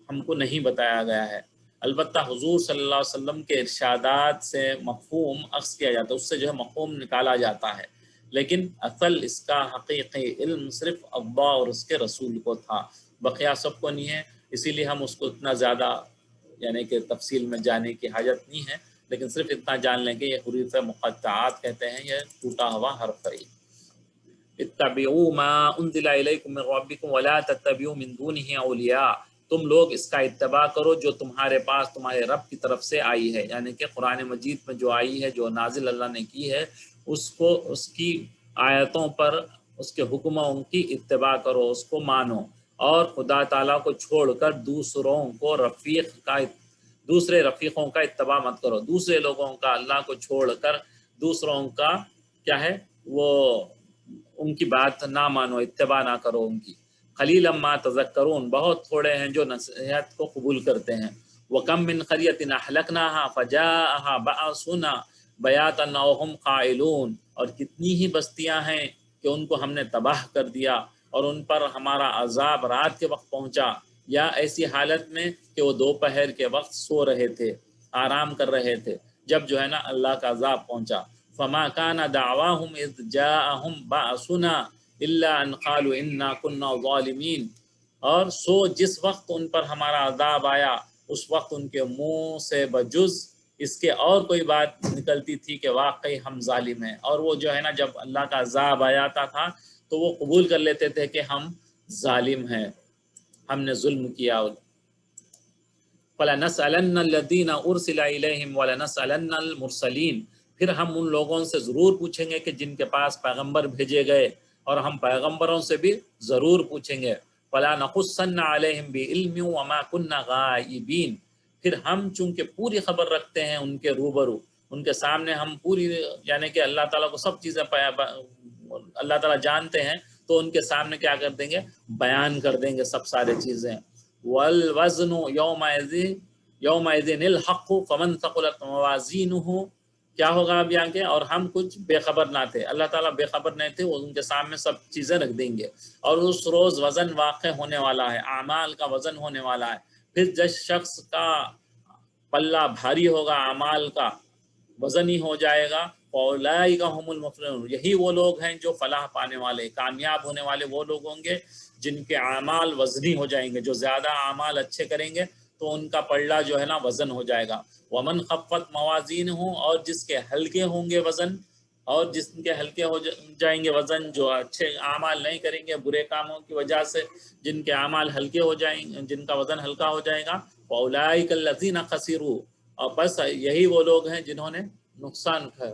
ہم کو نہیں بتایا گیا ہے۔ البتہ حضور صلی اللہ علیہ وسلم کے ارشادات سے مفہوم اخذ کیا جاتا ہے، اس سے جو ہے مفہوم نکالا جاتا ہے، لیکن اصل اس کا حقیقی علم صرف اللہ اور اس کے رسول کو تھا، بقیہ سب کو نہیں ہے۔ اسی لیے ہم اس کو اتنا زیادہ یعنی کہ تفصیل میں جانے کی حاجت نہیں ہے، لیکن صرف اتنا جان لیں کہ یہ حروف مقطعات کہتے ہیں، یہ ٹوٹا ہوا حرف ہے۔ اتبعوا ما انزل الیکم من ربکم ولا تتبعوا من دونه اولیاء، تم لوگ اس کا اتباع کرو جو تمہارے پاس تمہارے رب کی طرف سے آئی ہے، یعنی کہ قرآن مجید میں جو آئی ہے، جو نازل اللہ نے کی ہے، اس کو، اس کی آیتوں پر، اس کے حکموں کی اتباع کرو، اس کو مانو، اور خدا تعالیٰ کو چھوڑ کر دوسرے رفیقوں کا اتباع مت کرو، دوسرے لوگوں کا، اللہ کو چھوڑ کر دوسروں کا کیا ہے، وہ ان کی بات نہ مانو، اتباع نہ کرو ان کی۔ قلیلا ما تذکرون، بہت تھوڑے ہیں جو نصیحت کو قبول کرتے ہیں۔ وَكَم مِّن قَرْيَةٍ أَهْلَكْنَاهَا فَجَاءَهَا بَأْسُنَا بَيَاتًا أَوْ هُمْ قَائِلُونَ، اور کتنی ہی بستیاں ہیں کہ ان کو ہم نے تباہ کر دیا اور ان پر ہمارا عذاب رات کے وقت پہنچا، یا ایسی حالت میں کہ وہ دوپہر کے وقت سو رہے تھے، آرام کر رہے تھے، جب جو ہے نا اللہ کا عذاب پہنچا۔ فما كان دعواهم اذ جاءهم بأسنا الا ان قالوا انا كنا ظالمین، اور سو جس وقت ان پر ہمارا عذاب آیا، اس وقت ان کے منہ سے بجز اس کے اور کوئی بات نکلتی تھی کہ واقعی ہم ظالم ہیں، اور وہ جو ہے نا جب اللہ کا عذاب آتا تھا تو وہ قبول کر لیتے تھے کہ ہم ظالم ہیں، ہم نے ظلم کیا۔ فَلَنَسْأَلَنَّ الَّذِينَ أُرْسِلَ إِلَيْهِمْ وَلَنَسْأَلَنَّ الْمُرْسَلِينَ، پھر ہم ان لوگوں سے ضرور پوچھیں گے کہ جن کے پاس پیغمبر بھیجے گئے، اور ہم پیغمبروں سے بھی ضرور پوچھیں گے۔ فَلَا نَقُصَّنَّ عَلَيْهِمْ بِعِلْمٍ وَمَا كُنَّا غَائِبِينَ، پھر ہم چونکہ پوری خبر رکھتے ہیں ان کے روبرو، ان کے سامنے ہم پوری، یعنی کہ اللہ تعالیٰ کو سب چیزیں اللہ تعالیٰ جانتے ہیں، تو ان کے سامنے کیا کر دیں گے، بیان کر دیں گے سب سارے چیزیں۔ والوزن یومئذ الحق فمن ثقلت موازینہ، کیا ہوگا اب یہاں کے، اور ہم کچھ بے خبر نہ تھے، اللہ تعالیٰ بے خبر نہیں تھے، وہ ان کے سامنے سب چیزیں رکھ دیں گے، اور اس روز وزن واقع ہونے والا ہے، اعمال کا وزن ہونے والا ہے، پھر جس شخص کا پلہ بھاری ہوگا، اعمال کا وزن ہی ہو جائے گا، فَأُولَٰئِکَ هُمُ الْمُفْلِحُونَ، یہی وہ لوگ ہیں جو فلاح پانے والے، کامیاب ہونے والے وہ لوگ ہوں گے جن کے اعمال وزنی ہو جائیں گے، جو زیادہ اعمال اچھے کریں گے تو ان کا پلڑا جو ہے نا وزن ہو جائے گا۔ وَمَنْ خَفَّتْ مَوَازِينُهُ، اور جس کے ہلکے ہوں گے وزن، اور جس کے ہلکے ہو جائیں گے وزن، جو اچھے اعمال نہیں کریں گے برے کاموں کی وجہ سے، جن کے اعمال ہلکے ہو جائیں گے، جن کا وزن ہلکا ہو جائے گا، فَأُولَٰئِكَ الَّذِينَ خَسِرُوا، اور بس یہی وہ لوگ ہیں جنہوں نے نقصان اٹھایا۔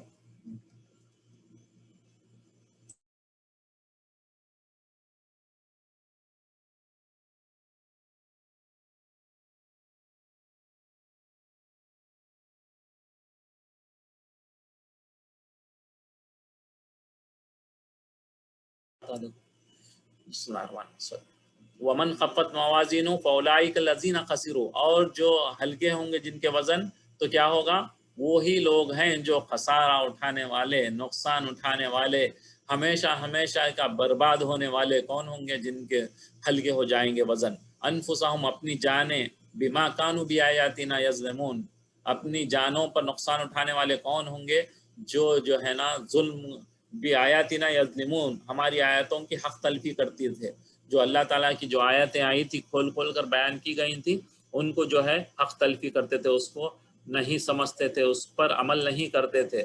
بسم اللہ الرحمن الرحیم۔ ومن خفت موازینہ فاولئک الذین خسروا، اور جو ہلکے ہوں گے جن کے وزن، تو کیا ہوگا؟ وہی لوگ ہیں جو خسارہ اٹھانے والے، نقصان اٹھانے والے، ہمیشہ ہمیشہ کا برباد ہونے والے کون ہوں گے؟ جن کے ہلکے ہو جائیں گے وزن۔ انفسہم، اپنی جانیں، بما کانوا بآیاتنا یظلمون، اپنی جانوں پر نقصان اٹھانے والے کون ہوں گے؟ جو ہے نا ظلم بآیاتنا یظلمون، ہماری آیتوں کی حق تلفی کرتی تھے۔ جو اللہ تعالیٰ کی جو آیتیں آئی تھی کھول کھول کر بیان کی گئی تھی، ان کو جو ہے حق تلفی کرتے تھے، اس کو نہیں سمجھتے تھے، اس پر عمل نہیں کرتے تھے۔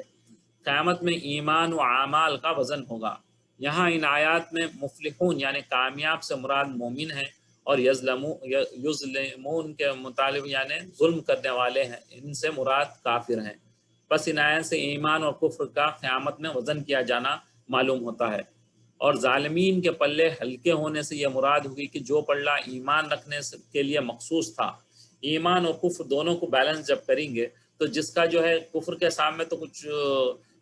قیامت میں ایمان و اعمال کا وزن ہوگا۔ یہاں ان آیات میں مفلحون یعنی کامیاب سے مراد مومن ہیں، اور یظلمون کے مطالب یعنی ظلم کرنے والے ہیں، ان سے مراد کافر ہیں۔ بس ان آیات سے ایمان اور کفر کا قیامت میں وزن کیا جانا معلوم ہوتا ہے۔ اور ظالمین کے پلے ہلکے ہونے سے یہ مراد ہوگی کہ جو پلہ ایمان رکھنے کے لیے مخصوص تھا، ایمان اور کفر دونوں کو بیلنس جب کریں گے، تو جس کا جو ہے کفر کے سامنے تو کچھ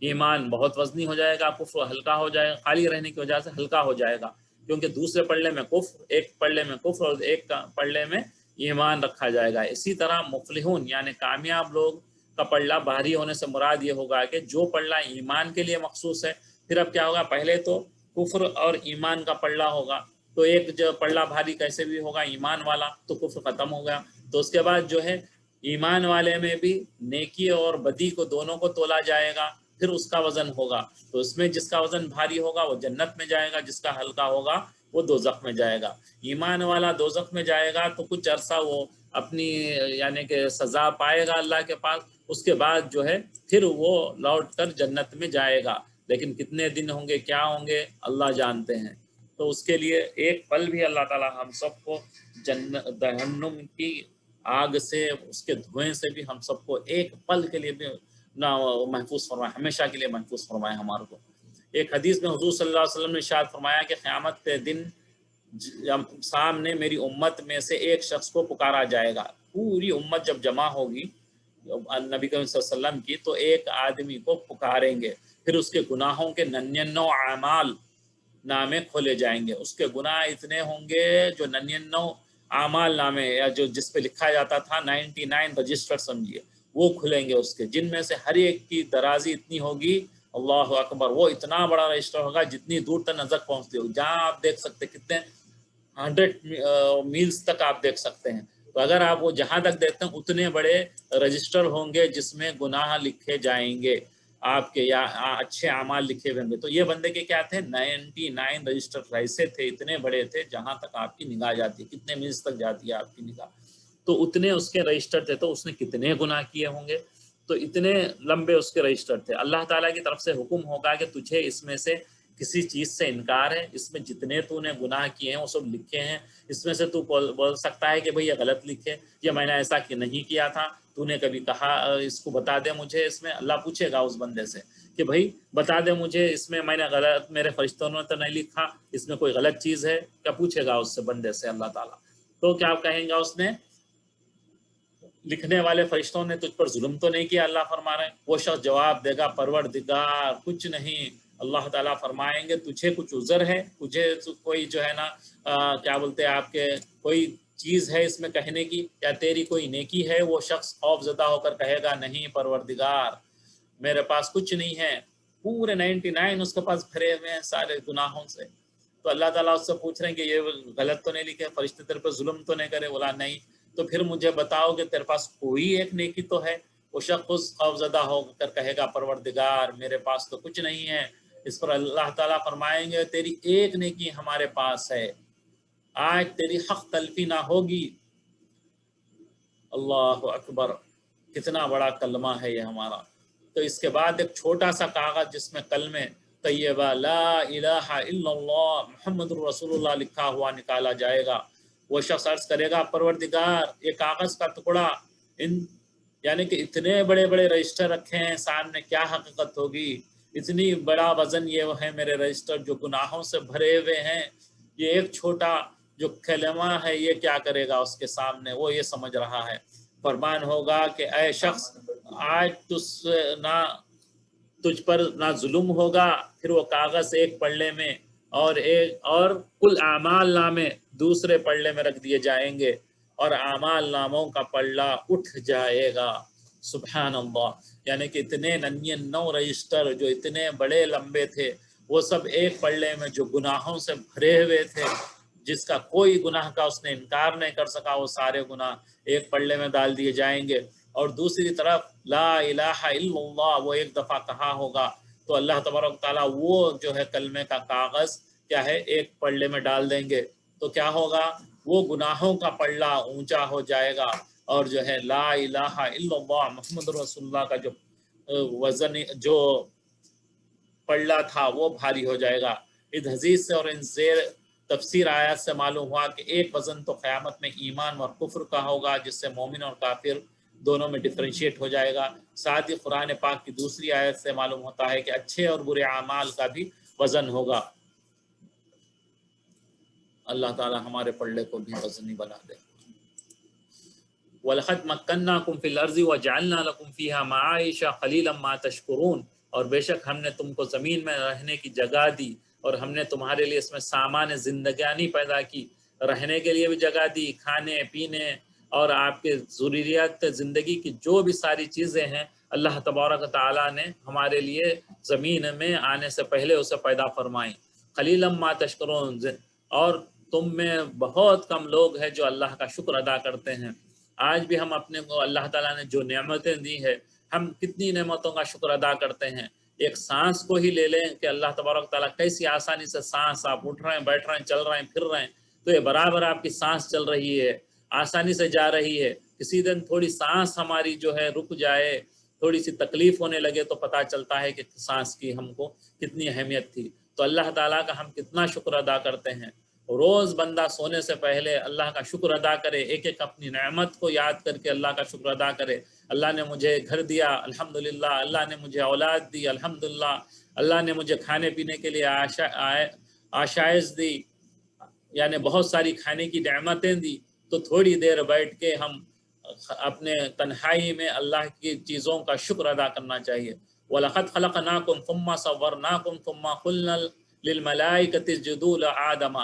ایمان بہت وزنی ہو جائے گا، کفر ہلکا ہو جائے گا، خالی رہنے کی وجہ سے ہلکا ہو جائے گا، کیونکہ دوسرے پلے میں کفر، ایک پلے میں کفر اور ایک پلے میں ایمان رکھا جائے گا۔ اسی طرح مفلحون یعنی کامیاب لوگ کا پلہ بھاری ہونے سے مراد یہ ہوگا کہ جو پلہ ایمان کے لیے مخصوص ہے، پھر اب کیا ہوگا؟ پہلے تو کفر اور ایمان کا پلہ ہوگا، تو ایک جو پلہ بھاری کیسے بھی ہوگا ایمان والا، تو کفر ختم ہو گیا۔ تو اس کے بعد جو ہے ایمان والے میں بھی نیکی اور بدی کو دونوں کو تولا جائے گا، پھر اس کا وزن ہوگا، تو اس میں جس کا وزن بھاری ہوگا وہ جنت میں جائے گا، جس کا ہلکا ہوگا وہ دوزخ میں جائے گا۔ ایمان والا دوزخ میں جائے گا تو کچھ عرصہ وہ اپنی یعنی کہ سزا پائے گا اللہ کے پاس، اس کے بعد جو ہے پھر وہ لوٹ کر جنت میں جائے گا، لیکن کتنے دن ہوں گے، کیا ہوں گے، اللہ جانتے ہیں۔ تو اس کے لیے ایک پل بھی اللہ تعالی ہم سب کو جہنم کی آگ سے، اس کے دھوئیں سے بھی ہم سب کو ایک پل کے لیے بھی محفوظ فرمائے، ہمیشہ کے لیے محفوظ فرمائے ہمارے کو۔ ایک حدیث میں حضور صلی اللہ علیہ وسلم نے ارشاد فرمایا کہ قیامت کے دن سامنے میری امت میں سے ایک شخص کو پکارا جائے گا، پوری امت جب جمع ہوگی نبی کریم صلی اللہ علیہ وسلم کی، تو ایک آدمی کو پکاریں گے، پھر اس کے گناہوں کے 99 اعمال نامے کھولے جائیں گے۔ اس کے گناہ اتنے ہوں گے جو 99 اعمال نامے یا جو جس پہ لکھا جاتا تھا 99 رجسٹر سمجھیے، وہ کھلیں گے اس کے، جن میں سے ہر ایک کی درازی اتنی ہوگی، اللہ اکبر، وہ اتنا بڑا رجسٹر ہوگا جتنی دور تک نظر پہنچتی ہو، جہاں آپ دیکھ سکتے کتنے 100 میلز تک آپ دیکھ سکتے ہیں۔ تو اگر آپ وہ جہاں تک دیکھتے ہیں اتنے بڑے رجسٹر ہوں گے جس میں گناہ لکھے جائیں گے آپ کے، یا اچھے اعمال لکھے ہوئے ہوں گے۔ تو یہ بندے کے کیا تھے؟ 99 رجسٹر ایسے تھے، اتنے بڑے تھے جہاں تک آپ کی نگاہ جاتی ہے، کتنے میلز تک جاتی ہے آپ کی نگاہ، تو اتنے اس کے رجسٹر تھے۔ تو اس نے کتنے گناہ کیے ہوں گے، تو اتنے لمبے اس کے رجسٹر تھے۔ اللہ تعالیٰ کی طرف سے حکم ہوگا کہ تجھے اس میں سے کسی چیز سے انکار ہے، اس میں جتنے تو نے گناہ کیے ہیں وہ سب لکھے ہیں، اس میں سے تو بول سکتا ہے کہ بھئی یہ غلط لکھے، یہ میں نے ایسا نہیں کیا تھا، تو نے کبھی کہا اس کو بتا دے مجھے، اس میں اللہ پوچھے گا اس بندے سے کہ بھئی بتا دے مجھے اس میں نے غلط، میرے فرشتوں نے تو نہیں لکھا، اس میں کوئی غلط چیز ہے کیا؟ پوچھے گا اس سے، بندے سے اللہ تعالیٰ۔ تو کیا کہیں گا اس نے؟ لکھنے والے فرشتوں نے تجھ پر ظلم تو نہیں کیا، اللہ فرما رہے ہیں۔ وہ شخص جواب دے گا پروردگار کچھ نہیں۔ اللہ تعالیٰ فرمائیں گے تجھے کچھ عذر ہے، تجھے کوئی جو ہے نا کیا بولتے ہیں آپ کے، کوئی چیز ہے اس میں کہنے کی، یا تیری کوئی نیکی ہے؟ وہ شخص خوف زدہ ہو کر کہے گا نہیں پروردگار، میرے پاس کچھ نہیں ہے، پورے 99 اس کے پاس بھرے ہوئے ہیں سارے گناہوں سے۔ تو اللہ تعالیٰ اس سے پوچھ رہے ہیں کہ یہ غلط تو نہیں لکھے، فرشتے تیرے پہ ظلم تو نہیں کرے؟ بولا نہیں۔ تو پھر مجھے بتاؤ کہ تیرے پاس کوئی ایک نیکی تو ہے؟ وہ شخص خوفزدہ ہو کر کہے گا پروردگار میرے پاس تو کچھ نہیں ہے۔ اس پر اللہ تعالیٰ فرمائیں گے تیری ایک نیکی ہمارے پاس ہے، آج تیری حق تلفی نہ ہوگی۔ اللہ اکبر، کتنا بڑا کلمہ ہے یہ ہمارا۔ تو اس کے بعد ایک چھوٹا سا کاغذ جس میں کلمے طیبہ لا الہ الا اللہ محمد رسول اللہ لکھا ہوا نکالا جائے گا۔ وہ شخص عرض کرے گا پروردگار یہ کاغذ کا ٹکڑا یعنی کہ اتنے بڑے بڑے رجسٹر رکھے ہیں سامنے، کیا حقیقت ہوگی؟ اتنی بڑا وزن یہ ہے میرے رجسٹر جو گناہوں سے بھرے ہوئے ہیں، یہ ایک چھوٹا جو کلمہ ہے یہ کیا کرے گا اس کے سامنے؟ وہ یہ سمجھ رہا ہے۔ فرمان ہوگا کہ اے شخص آج تجھ پر نہ ظلم ہوگا، پھر وہ کاغذ ایک پلڑے میں اور کل اعمال نامے دوسرے پلڑے میں رکھ دیے جائیں گے، اور اعمال ناموں کا پلڑا اٹھ جائے گا۔ سبحان اللہ، یعنی کہ اتنے 99 رجسٹر جو اتنے بڑے لمبے تھے، وہ سب ایک پلڑے میں جو گناہوں سے بھرے ہوئے تھے، جس کا کوئی گناہ کا اس نے انکار نہیں کر سکا، وہ سارے گناہ ایک پلڑے میں ڈال دیے جائیں گے۔ اور دوسری طرف لا الہ الا اللہ وہ ایک دفعہ کہا ہوگا تو اللہ تبارک تعالیٰ وہ جو ہے کلمے کا کاغذ کیا ہے ایک پلڑے میں ڈال دیں گے، تو کیا ہوگا؟ وہ گناہوں کا پلڑا اونچا ہو جائے گا، اور جو ہے لا الہ الا اللہ محمد رسول اللہ کا جو وزن جو پلڑا تھا وہ بھاری ہو جائے گا۔ اس حدیث سے اور ان زیر تفسیر آیات سے معلوم ہوا کہ ایک وزن تو قیامت میں ایمان اور کفر کا ہوگا، جس سے مومن اور کافر دونوں میں ڈفرینشیٹ ہو جائے گا۔ ساتھ ہی قرآن پاک کی دوسری آیت سے معلوم ہوتا ہے کہ اچھے اور برے اعمال کا بھی وزن ہوگا۔ اللہ تعالی ہمارے پلڑے کو بھی وزنی بنا دے۔ وَلَقَدْ مَكَّنَّاكُمْ فِي الْأَرْضِ وَجَعَلْنَا لَكُمْ فِيهَا مَعَائِشَ قَلِيلًا مَا تَشْكُرُونَ، اور بے شک ہم نے تم کو زمین میں رہنے کی جگہ دی، اور ہم نے تمہارے لیے اس میں سامان زندگانی پیدا کی، رہنے کے لیے بھی جگہ دی، کھانے پینے اور آپ کے ضروریات زندگی کی جو بھی ساری چیزیں ہیں اللہ تبارک تعالیٰ نے ہمارے لیے زمین میں آنے سے پہلے اسے پیدا فرمائیں۔ قلیلا ما تشکرون، اور تم میں بہت کم لوگ ہیں جو اللہ کا شکر ادا کرتے ہیں۔ آج بھی ہم اپنے کو اللہ تعالیٰ نے جو نعمتیں دی ہیں، ہم کتنی نعمتوں کا شکر ادا کرتے ہیں۔ ایک سانس کو ہی لے لیں کہ اللہ تبارک تعالیٰ کیسی آسانی سے سانس، آپ اٹھ رہے ہیں، بیٹھ رہے ہیں، چل رہے ہیں، پھر رہے ہیں، تو یہ برابر آپ کی سانس چل رہی ہے، آسانی سے جا رہی ہے۔ کسی دن تھوڑی سانس ہماری جو ہے رک جائے، تھوڑی سی تکلیف ہونے لگے تو پتہ چلتا ہے کہ سانس کی ہم کو کتنی اہمیت تھی۔ تو اللہ تعالیٰ کا ہم کتنا شکر ادا کرتے ہیں۔ روز بندہ سونے سے پہلے اللہ کا شکر ادا کرے، ایک ایک اپنی نعمت کو یاد کر کے اللہ کا شکر ادا کرے۔ اللہ نے مجھے گھر دیا الحمدللہ، اللہ نے مجھے اولاد دی الحمدللہ، اللہ نے مجھے کھانے پینے کے لیے آشائش دی، یعنی بہت ساری کھانے کی نعمتیں دی۔ تو تھوڑی دیر بیٹھ کے ہم اپنے تنہائی میں اللہ کی چیزوں کا شکر ادا کرنا چاہیے۔ وَلَقَدْ خَلَقْنَاكُمْ ثُمَّ صَوَّرْنَاكُمْ ثُمَّ قُلْنَا لِلْمَلَائِكَةِ اسْجُدُوا لِآدَمَ،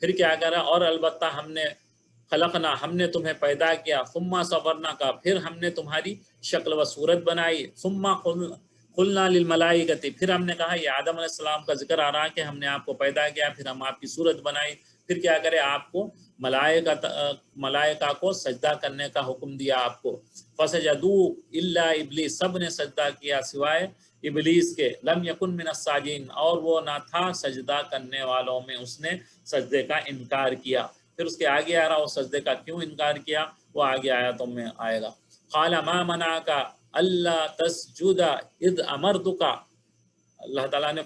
پھر کیا کرا؟ اور البتہ ہم نے تمہیں پیدا کیا، ثم صورنا کا، پھر ہم نے تمہاری شکل و صورت بنائی، ثم قلنا للملائکۃ، پھر ہم نے کہا، یہ آدم علیہ السلام کا ذکر آ رہا کہ ہم نے آپ کو پیدا کیا، پھر ہم آپ کی صورت بنائی، پھر کیا کرے؟ آپ کو ملائکہ کو سجدہ کرنے کا حکم دیا آپ کو۔ فسجدوا الا ابلیس، سب نے سجدہ کیا سوائے ابلیس کے، لم یکن من الساجدین، اور وہ نہ تھا سجدہ کرنے والوں میں، اس نے سجدے کا انکار کیا۔ پھر اس کے آگے آ رہا وہ سجدے کا کیوں انکار کیا، وہ آگے آیاتوں میں آئے گا۔ قال ما منعک الا تسجد اذ امرتک، اللہ تعالیٰ نے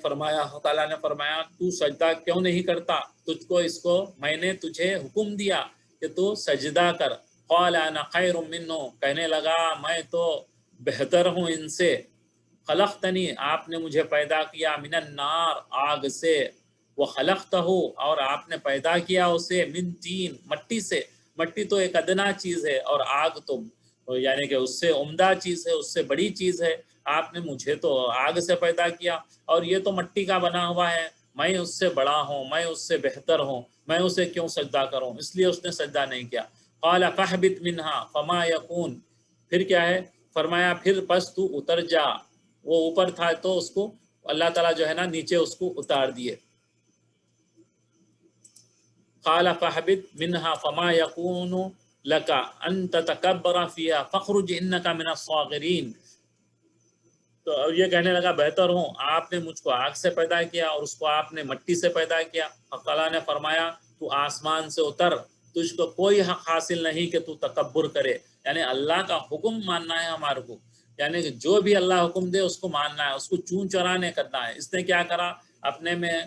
فرمایا تو سجدہ کیوں نہیں کرتا، تجھ کو میں نے تجھے حکم دیا کہ تو سجدہ کر۔ قال انا خیر منہ، کہنے لگا میں تو بہتر ہوں ان سے، خلقتنی، آپ نے مجھے پیدا کیا، من النار، آگ سے، وخلقتہ، اور آپ نے پیدا کیا اسے، من طین، مٹی سے۔ مٹی تو ایک ادنا چیز ہے، اور آگ تو یعنی کہ اس سے عمدہ چیز ہے، اس سے بڑی چیز ہے۔ آپ نے مجھے تو آگ سے پیدا کیا، اور یہ تو مٹی کا بنا ہوا ہے، میں اس سے بڑا ہوں، میں اس سے بہتر ہوں، میں اسے کیوں سجدہ کروں؟ اس لیے اس نے سجدہ نہیں کیا۔ قال فاہبط منہا فما یکون، پھر کیا ہے؟ فرمایا پھر پس تو اتر جا۔ وہ اوپر تھا تو اس کو اللہ تعالیٰ جو ہے نا نیچے اس کو اتار دیے۔ قال فاہبط منہا فما یکون لک ان تتکبر فیہا فاخرج انک من الصاغرین، تو یہ کہنے لگا بہتر ہوں، آپ نے مجھ کو آگ سے پیدا کیا اور اس کو آپ نے مٹی سے پیدا کیا۔ اللہ نے فرمایا تو آسمان سے اتر، تجھ کو کوئی حق حاصل نہیں کہ تو تکبر کرے، یعنی اللہ کا حکم ماننا ہے ہمارے کو، یعنی کہ جو بھی اللہ حکم دے اس کو ماننا ہے، اس کو چون چرانے کرنا ہے۔ اس نے کیا کرا؟ اپنے میں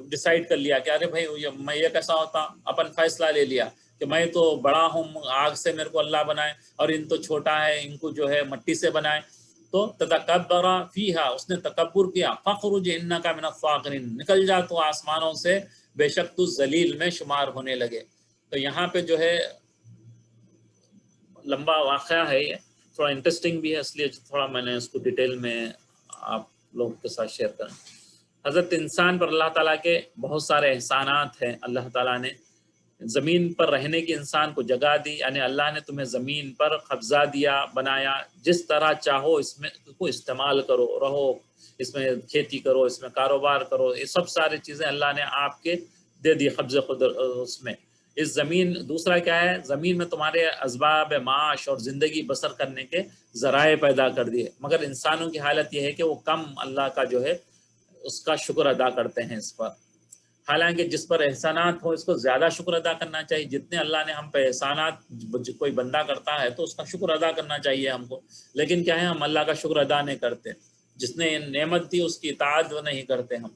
ڈیسائیڈ کر لیا کہ ارے بھائی میں یہ کیسا ہوتا، اپن فیصلہ لے لیا کہ میں تو بڑا ہوں، آگ سے میرے کو اللہ بنائے، اور ان تو چھوٹا ہے، ان کو جو ہے مٹی سے بنائے. تو تتکبر فیہا، اس نے تکبر کیا. فخرج انک من الصاغرین، نکل جا تو آسمانوں سے، بے شک تو ذلیل میں شمار ہونے لگے. تو یہاں پہ جو ہے لمبا واقعہ ہے، یہ تھوڑا انٹرسٹنگ بھی ہے، اس لیے تھوڑا میں نے اس کو ڈیٹیل میں آپ لوگوں کے ساتھ شیئر کریں. حضرت انسان پر اللہ تعالیٰ کے بہت سارے احسانات ہیں. اللہ تعالیٰ نے زمین پر رہنے کی انسان کو جگہ دی، یعنی اللہ نے تمہیں زمین پر قبضہ دیا، بنایا، جس طرح چاہو اس میں کو استعمال کرو، رہو اس میں، کھیتی کرو، اس میں کاروبار کرو، یہ سب ساری چیزیں اللہ نے آپ کے دے دی قبضہ خود اس میں. اس زمین، دوسرا کیا ہے، زمین میں تمہارے اسباب معاش اور زندگی بسر کرنے کے ذرائع پیدا کر دیے، مگر انسانوں کی حالت یہ ہے کہ وہ کم اللہ کا جو ہے اس کا شکر ادا کرتے ہیں اس پر. حالانکہ جس پر احسانات ہو اس کو زیادہ شکر ادا کرنا چاہیے. جتنے اللہ نے ہم پہ احسانات کوئی بندہ کرتا ہے تو اس کا شکر ادا کرنا چاہیے ہم کو، لیکن کیا ہے، ہم اللہ کا شکر ادا نہیں کرتے. جس نے نعمت دی اس کی اطاعت نہیں کرتے ہم.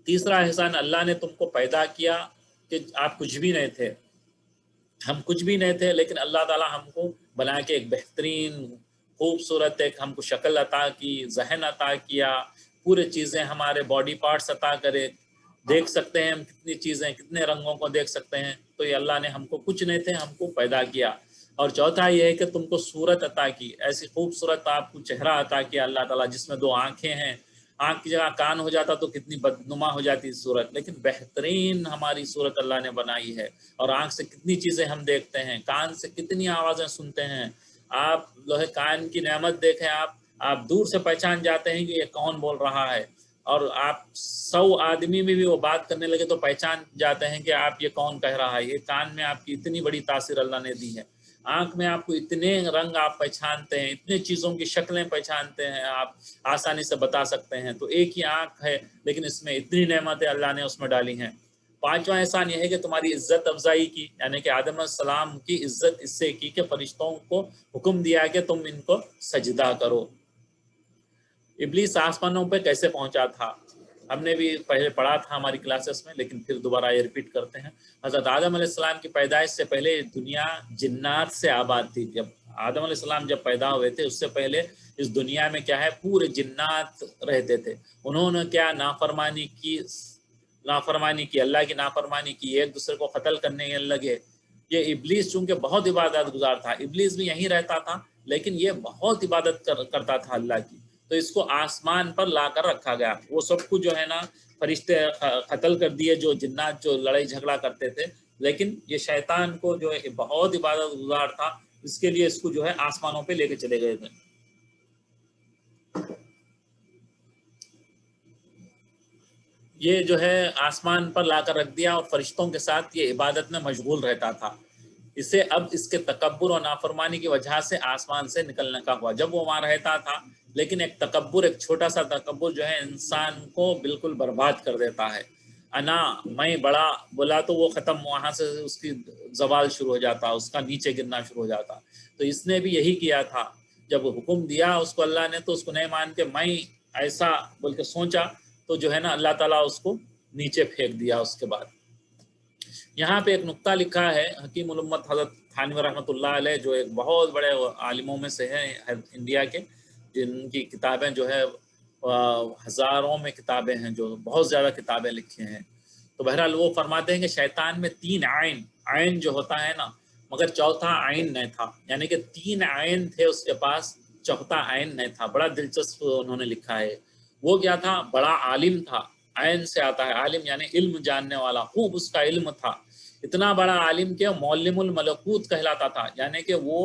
تیسرا احسان، اللہ نے تم کو پیدا کیا کہ آپ کچھ بھی نہیں تھے، ہم کچھ بھی نہیں تھے، لیکن اللہ تعالیٰ ہم کو بنا کے ایک بہترین خوبصورت ایک ہم کو شکل عطا کی، ذہن عطا کیا، پورے چیزیں ہمارے باڈی پارٹس عطا کرے، دیکھ سکتے ہیں ہم کتنی چیزیں، کتنے رنگوں کو دیکھ سکتے ہیں. تو یہ اللہ نے ہم کو کچھ نہیں تھے، ہم کو پیدا کیا. اور چوتھا یہ ہے کہ تم کو صورت عطا کی، ایسی خوبصورت آپ کو چہرہ عطا کیا اللہ تعالیٰ، جس میں 2 آنکھیں ہیں. آنکھ کی جگہ کان ہو جاتا تو کتنی بدنما ہو جاتی صورت، لیکن بہترین ہماری صورت اللہ نے بنائی ہے. اور آنکھ سے کتنی چیزیں ہم دیکھتے ہیں، کان سے کتنی آوازیں سنتے ہیں. آپ جو ہے کان کی نعمت دیکھیں، آپ دور سے پہچان جاتے ہیں کہ یہ کون بول رہا ہے. اور آپ 100 آدمی میں بھی وہ بات کرنے لگے تو پہچان جاتے ہیں کہ آپ یہ کون کہہ رہا ہے. یہ کان میں آپ کی اتنی بڑی تاثیر اللہ نے دی ہے. آنکھ میں آپ کو اتنے رنگ آپ پہچانتے ہیں، اتنے چیزوں کی شکلیں پہچانتے ہیں، آپ آسانی سے بتا سکتے ہیں. تو ایک ہی آنکھ ہے لیکن اس میں اتنی نعمتیں اللہ نے اس میں ڈالی ہیں. پانچواں احسان یہ ہے کہ تمہاری عزت افزائی کی، یعنی کہ آدم علیہ السلام کی عزت اس سے کی کہ فرشتوں کو حکم دیا کہ تم ان کو سجدہ کرو. ابلیس آسمانوں پہ کیسے پہنچا تھا، ہم نے بھی پہلے پڑھا تھا ہماری کلاسز میں، لیکن پھر دوبارہ یہ ریپیٹ کرتے ہیں. حضرت آدم علیہ السلام کی پیدائش سے پہلے دنیا جنات سے آباد تھی. جب آدم علیہ السلام جب پیدا ہوئے تھے اس سے پہلے اس دنیا میں کیا ہے، پورے جنات رہتے تھے. انہوں نے کیا نافرمانی کی، اللہ کی نافرمانی کی، ایک دوسرے کو قتل کرنے لگے. یہ ابلیس چونکہ بہت عبادت گزار تھا، ابلیس بھی یہیں رہتا تھا لیکن یہ بہت عبادت کرتا تھا اللہ کی، تو اس کو آسمان پر لا کر رکھا گیا. وہ سب کو جو ہے نا فرشتے قتل کر دیے، جو جنات جو لڑائی جھگڑا کرتے تھے، لیکن یہ شیطان کو جو ہے بہت عبادت گزار تھا، اس کے لیے اس کو جو ہے آسمانوں پہ لے کے چلے گئے تھے. یہ جو ہے آسمان پر لا کر رکھ دیا اور فرشتوں کے ساتھ یہ عبادت میں مشغول رہتا تھا. اسے اب اس کے تکبر اور نافرمانی کی وجہ سے آسمان سے نکلنے کا ہوا. جب وہ وہاں رہتا تھا لیکن ایک تکبر، ایک چھوٹا سا تکبر جو ہے انسان کو بالکل برباد کر دیتا ہے. انا، میں بڑا بولا تو وہ ختم، وہاں سے اس کی زوال شروع ہو جاتا، اس کا نیچے گرنا شروع ہو جاتا. تو اس نے بھی یہی کیا تھا. جب حکم دیا اس کو اللہ نے تو اس کو نہیں مان کے میں ایسا بول کے سوچا، تو جو ہے نا اللہ تعالیٰ اس کو نیچے پھینک دیا. اس کے بعد یہاں پہ ایک نقطہ لکھا ہے، حکیم الامت حضرت تھانوی رحمۃ اللہ علیہ، جو ایک بہت بڑے عالموں میں سے ہیں انڈیا کے، جن کی کتابیں جو ہے ہزاروں میں کتابیں ہیں، جو بہت زیادہ کتابیں لکھی ہیں. تو بہرحال وہ فرماتے ہیں کہ شیطان میں 3 عین جو ہوتا ہے نا، مگر چوتھا عین نہیں تھا، یعنی کہ 3 عین تھے اس کے پاس، چوتھا عین نہیں تھا. بڑا دلچسپ انہوں نے لکھا ہے. وہ کیا تھا، بڑا عالم تھا. عین سے آتا ہے عالم، یعنی علم جاننے والا، خوب اس کا علم تھا. اتنا بڑا عالم کہ معلم الملکوت کہلاتا تھا، یعنی کہ وہ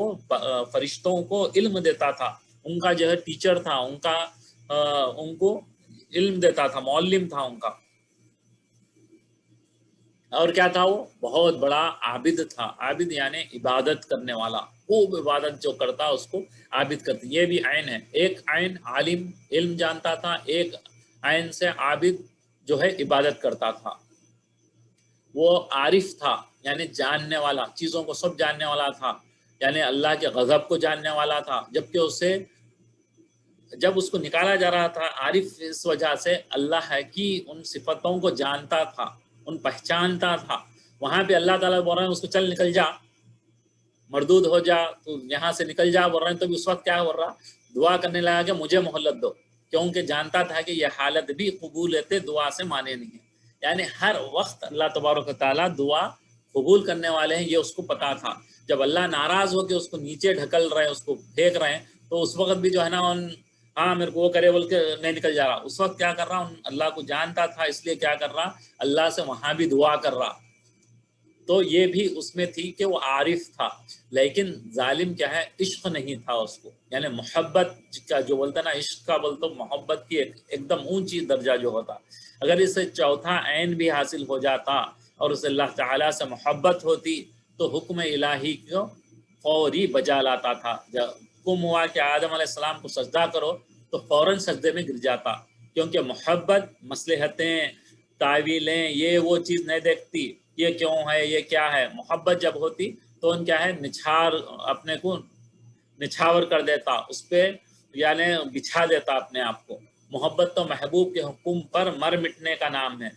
فرشتوں کو علم دیتا تھا. ان کا جو ہے ٹیچر تھا، ان کو علم دیتا تھا، معلم تھا ان کا. اور کیا تھا، وہ بہت بڑا عابد تھا. عابد یعنی عبادت کرنے والا، خوب عبادت جو کرتا اس کو عابد کرتے. یہ بھی عین ہے. ایک عین عالم علم جانتا تھا، ایک عین سے عابد جو ہے عبادت کرتا تھا. وہ عارف تھا، یعنی جاننے والا، چیزوں کو سب جاننے والا تھا، یعنی اللہ کے غضب کو جاننے والا تھا، جبکہ اسے جب اس کو نکالا جا رہا تھا، عارف اس وجہ سے اللہ کی ان صفتوں کو جانتا تھا، ان پہچانتا تھا. وہاں پہ اللہ تعالیٰ بول رہے ہیں اس کو چل نکل جا، مردود ہو جا، تو یہاں سے نکل جا بول رہے ہیں. تو بھی اس وقت کیا ہو رہا، دعا کرنے لگا کہ مجھے مہلت دو، کیونکہ جانتا تھا کہ یہ حالت بھی قبولیت دعا سے مانے نہیں ہے. یعنی ہر وقت اللہ تبارک و تعالیٰ دعا قبول کرنے والے ہیں، یہ اس کو پتا تھا. جب اللہ ناراض ہو کے اس کو نیچے ڈھکل رہے ہیں، اس کو پھینک رہے ہیں، تو اس وقت بھی جو ہے نا ہاں میرے کو وہ کرے بول کے نہیں نکل جا رہا. اس وقت کیا کر رہا، اللہ کو جانتا تھا، اس لیے کیا کر رہا، اللہ سے وہاں بھی دعا کر رہا. تو یہ بھی اس میں تھی کہ وہ عارف تھا، لیکن ظالم کیا ہے، عشق نہیں تھا اس کو. یعنی محبت کا جو بولتا نا، عشق کا بولتا، محبت کی ایک دم اونچی درجہ جو ہوتا، اگر اسے چوتھا عین بھی حاصل ہو جاتا اور اسے اللہ تعالیٰ سے محبت ہوتی تو حکم الہی کو فوری بجا لاتا تھا. جب حکم ہوا کہ آدم علیہ السلام کو سجدہ کرو تو فوراً سجدے میں گر جاتا، کیونکہ محبت مصلحتیں، تعویلیں، یہ وہ چیز نہیں دیکھتی یہ کیوں ہے یہ کیا ہے. محبت جب ہوتی تو ان کیا ہے، نچھار اپنے کو نچھاور کر دیتا، اس پہ یعنی بچھا دیتا اپنے آپ کو. محبت تو محبوب کے حکم پر مر مٹنے کا نام ہے.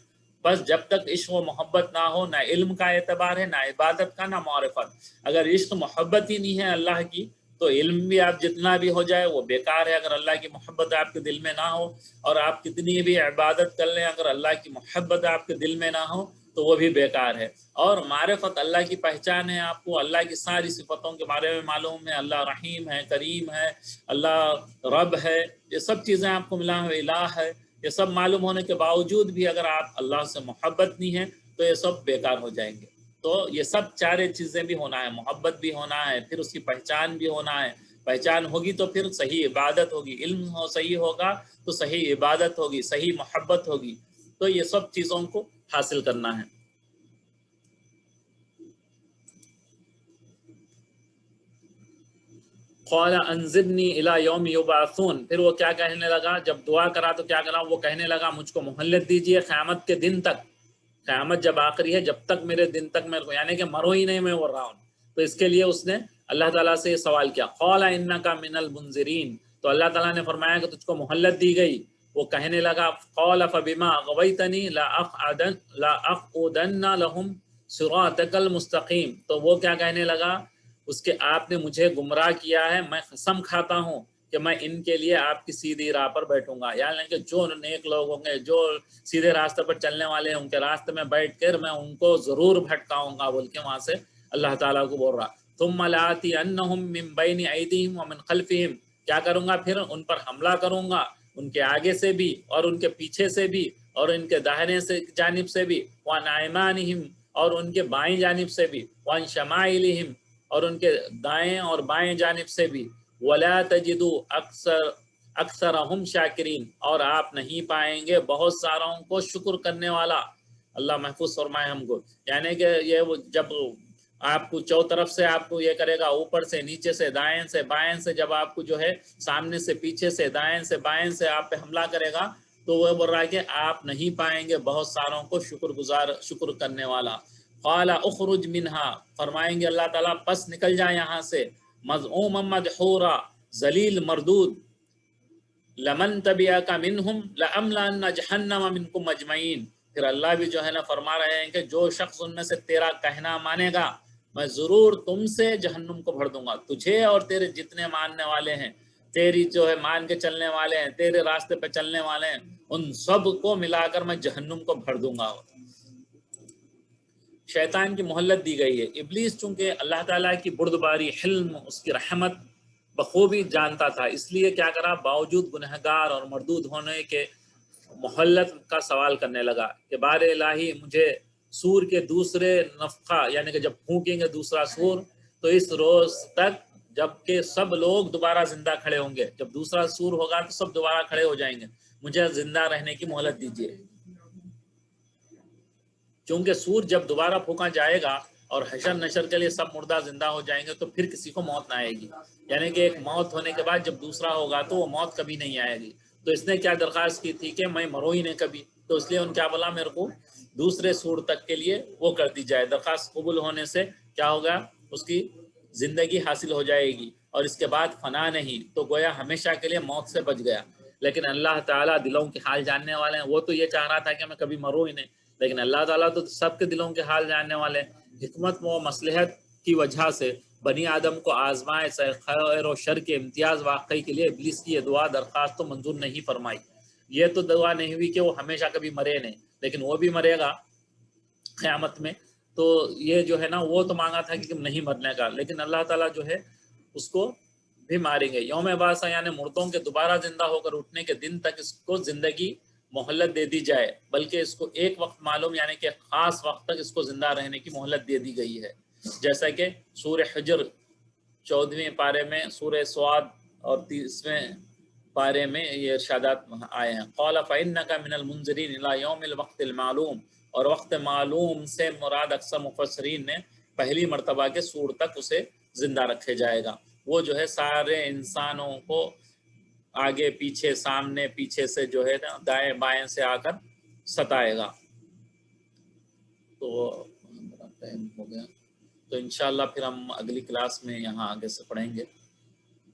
بس جب تک عشق و محبت نہ ہو، نہ علم کا اعتبار ہے، نہ عبادت کا، نہ معرفت. اگر عشق محبت ہی نہیں ہے اللہ کی تو علم بھی آپ جتنا بھی ہو جائے وہ بیکار ہے. اگر اللہ کی محبت آپ کے دل میں نہ ہو اور آپ کتنی بھی عبادت کر لیں، اگر اللہ کی محبت آپ کے دل میں نہ ہو تو وہ بھی بیکار ہے. اور معرفت اللہ کی پہچان ہے، آپ کو اللہ کی ساری صفتوں کے بارے میں معلوم ہے. اللہ رحیم ہے، کریم ہے، اللہ رب ہے، یہ سب چیزیں آپ کو ملا ہے، الہ ہے. یہ سب معلوم ہونے کے باوجود بھی اگر آپ اللہ سے محبت نہیں ہے تو یہ سب بیکار ہو جائیں گے. تو یہ سب چارے چیزیں بھی ہونا ہے، محبت بھی ہونا ہے، پھر اس کی پہچان بھی ہونا ہے. پہچان ہوگی تو پھر صحیح عبادت ہوگی، علم صحیح ہوگا تو صحیح عبادت ہوگی، صحیح محبت ہوگی. تو یہ سب چیزوں کو حاصل کرنا ہے. قال انظرنی الی یوم یبعثون، پھر وہ کیا کہنے لگا، جب دعا کرا تو کیا کرا، وہ کہنے لگا مجھ کو مہلت دیجئے قیامت کے دن تک. قیامت جب آخری ہے، جب تک میرے دن تک میرے کو، یعنی کہ مرو ہی نہیں میں وہ رہا ہوں. تو اس کے لیے اس نے اللہ تعالیٰ سے یہ سوال کیا. قال انک من المنذرین، تو اللہ تعالیٰ نے فرمایا کہ تجھ کو مہلت دی گئی. وہ کہنے لگا قال فبما اغویتنی لاقعدن لهم صراطک المستقیم. تو وہ کیا کہنے لگا، اس کے آپ نے مجھے گمراہ کیا ہے، میں قسم کھاتا ہوں کہ میں ان کے لیے آپ کی سیدھی راہ پر بیٹھوں گا. یعنی کہ جو نیک لوگ ہوں گے، جو سیدھے راستے پر چلنے والے ہیں، ان کے راستے میں بیٹھ کر میں ان کو ضرور بھٹکاؤں گا بول کے وہاں سے اللہ تعالیٰ کو بول رہا. ثم لآتینہم من بین ایدیہم ومن خلفہم، کیا کروں گا، پھر ان پر حملہ کروں گا، ان کے آگے سے بھی اور ان کے پیچھے سے بھی اور ان کے داہنے سے جانب سے بھی، وعن ایمانہم، اور ان کے بائیں جانب سے بھی، وعن شمائلہم، اور ان کے دائیں اور بائیں جانب سے بھی. وَلَا تَجِدُوا اکثرہم شاکرین، اور آپ نہیں پائیں گے بہت ساروں کو شکر کرنے والا. اللہ محفوظ فرمائے ہم کو. یعنی کہ یہ جب آپ کو چو طرف سے آپ کو یہ کرے گا، اوپر سے نیچے سے دائیں سے بائیں سے، جب آپ کو جو ہے سامنے سے پیچھے سے دائیں سے بائیں سے آپ پہ حملہ کرے گا تو وہ بول رہا ہے کہ آپ نہیں پائیں گے بہت ساروں کو شکر کرنے والا. قال اخرج منہا، فرمائیں گے اللہ تعالیٰ پس نکل جائے یہاں سے، مذعوما مدحورا، ذلیل مردود. لمن تبعک منہم لأملأن جہنم منکم اجمعین. پھر اللہ بھی جو ہے نا فرما رہے ہیں کہ جو شخص ان میں سے تیرا کہنا مانے گا میں ضرور تم سے جہنم کو بھر دوں گا. تجھے اور تیرے جتنے ماننے والے ہیں، تیری جو ہے مان کے چلنے والے ہیں، تیرے راستے پہ چلنے والے ہیں، ان سب کو ملا کر میں جہنم کو بھر دوں گا. شیطان کی مہلت دی گئی ہے. ابلیس چونکہ اللہ تعالیٰ کی بردباری، حلم، اس کی رحمت بخوبی جانتا تھا، اس لیے کیا کرا، باوجود گنہگار اور مردود ہونے کے مہلت کا سوال کرنے لگا کہ بار الہی مجھے سور کے دوسرے نفخہ، یعنی کہ جب پھونکیں گے دوسرا سور تو اس روز تک جب کہ سب لوگ دوبارہ زندہ کھڑے ہوں گے، جب دوسرا سور ہوگا تو سب دوبارہ کھڑے ہو جائیں گے، مجھے زندہ رہنے کی مہلت دیجیے. چونکہ سور جب دوبارہ پھونکا جائے گا اور حشر نشر کے لیے سب مردہ زندہ ہو جائیں گے تو پھر کسی کو موت نہ آئے گی. یعنی کہ ایک موت ہونے کے بعد جب دوسرا ہوگا تو وہ موت کبھی نہیں آئے گی. تو اس نے کیا درخواست کی تھی کہ میں مروں ہی نہیں کبھی. تو اس لیے ان کیا بولا، میرے کو دوسرے سور تک کے لیے وہ کر دی جائے. درخواست قبول ہونے سے کیا ہوگا، اس کی زندگی حاصل ہو جائے گی اور اس کے بعد فنا نہیں، تو گویا ہمیشہ کے لیے موت سے بچ گیا۔ لیکن اللہ تعالیٰ دلوں کے حال جاننے والے ہیں، وہ تو یہ چاہ رہا تھا کہ میں کبھی مروں ہی نہیں، لیکن اللہ تعالیٰ تو سب کے دلوں کے حال جاننے والے ہیں۔ حکمت و مصلحت کی وجہ سے بنی آدم کو آزمائے، خیر و شر کے امتیاز واقعی کے لیے ابلیس کی یہ دعا درخواست تو منظور نہیں فرمائی۔ یہ تو دعا نہیں ہوئی کہ وہ ہمیشہ کبھی مرے نہیں، لیکن وہ بھی مرے گا قیامت میں، تو یہ جو ہے نا وہ تو مانگا تھا کہ نہیں مرنے کا، لیکن اللہ تعالیٰ جو ہے اس کو بھی ماریں گے۔ یوم بعث یعنی مردوں کے دوبارہ زندہ ہو کر اٹھنے کے دن تک اس کو زندگی مہلت دے دی جائے، بلکہ اس کو ایک وقت معلوم یعنی کہ خاص وقت تک اس کو زندہ رہنے کی مہلت دے دی گئی ہے، جیسا کہ سورہ حجر 14ویں پارے میں، سورہ سواد اور 30ویں پارے میں یہ ارشادات آئے ہیں۔ قال فإنك من المنذرين الى يوم الوقت المعلوم، اور وقت معلوم سے مراد اکثر مفسرین نے پہلی مرتبہ کے سور تک اسے زندہ رکھے جائے گا۔ وہ جو ہے سارے انسانوں کو آگے پیچھے سامنے پیچھے سے جو ہے نا دائیں بائیں سے آ کر ستائے گا۔ تو ٹائم ہو گیا، تو انشاءاللہ پھر ہم اگلی کلاس میں یہاں آگے سے پڑھیں گے۔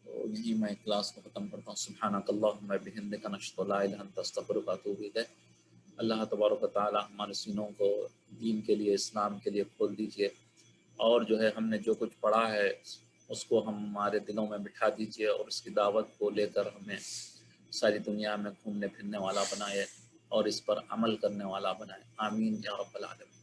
تو یہی میں کلاس کو ختم کرتا ہوں۔ سبحانک اللہم بحمدک، نشہد ان لا الہ الا انت، استغفرک واتوب الیک۔ اللہ تبارک و تعالی ہمارے سینوں کو دین کے لیے، اسلام کے لیے کھول دیجیے، اور جو ہے ہم نے جو کچھ پڑھا ہے اس کو ہمارے دلوں میں بٹھا دیجیے، اور اس کی دعوت کو لے کر ہمیں ساری دنیا میں گھومنے پھرنے والا بنائے اور اس پر عمل کرنے والا بنائے۔ آمین یا رب العالمین۔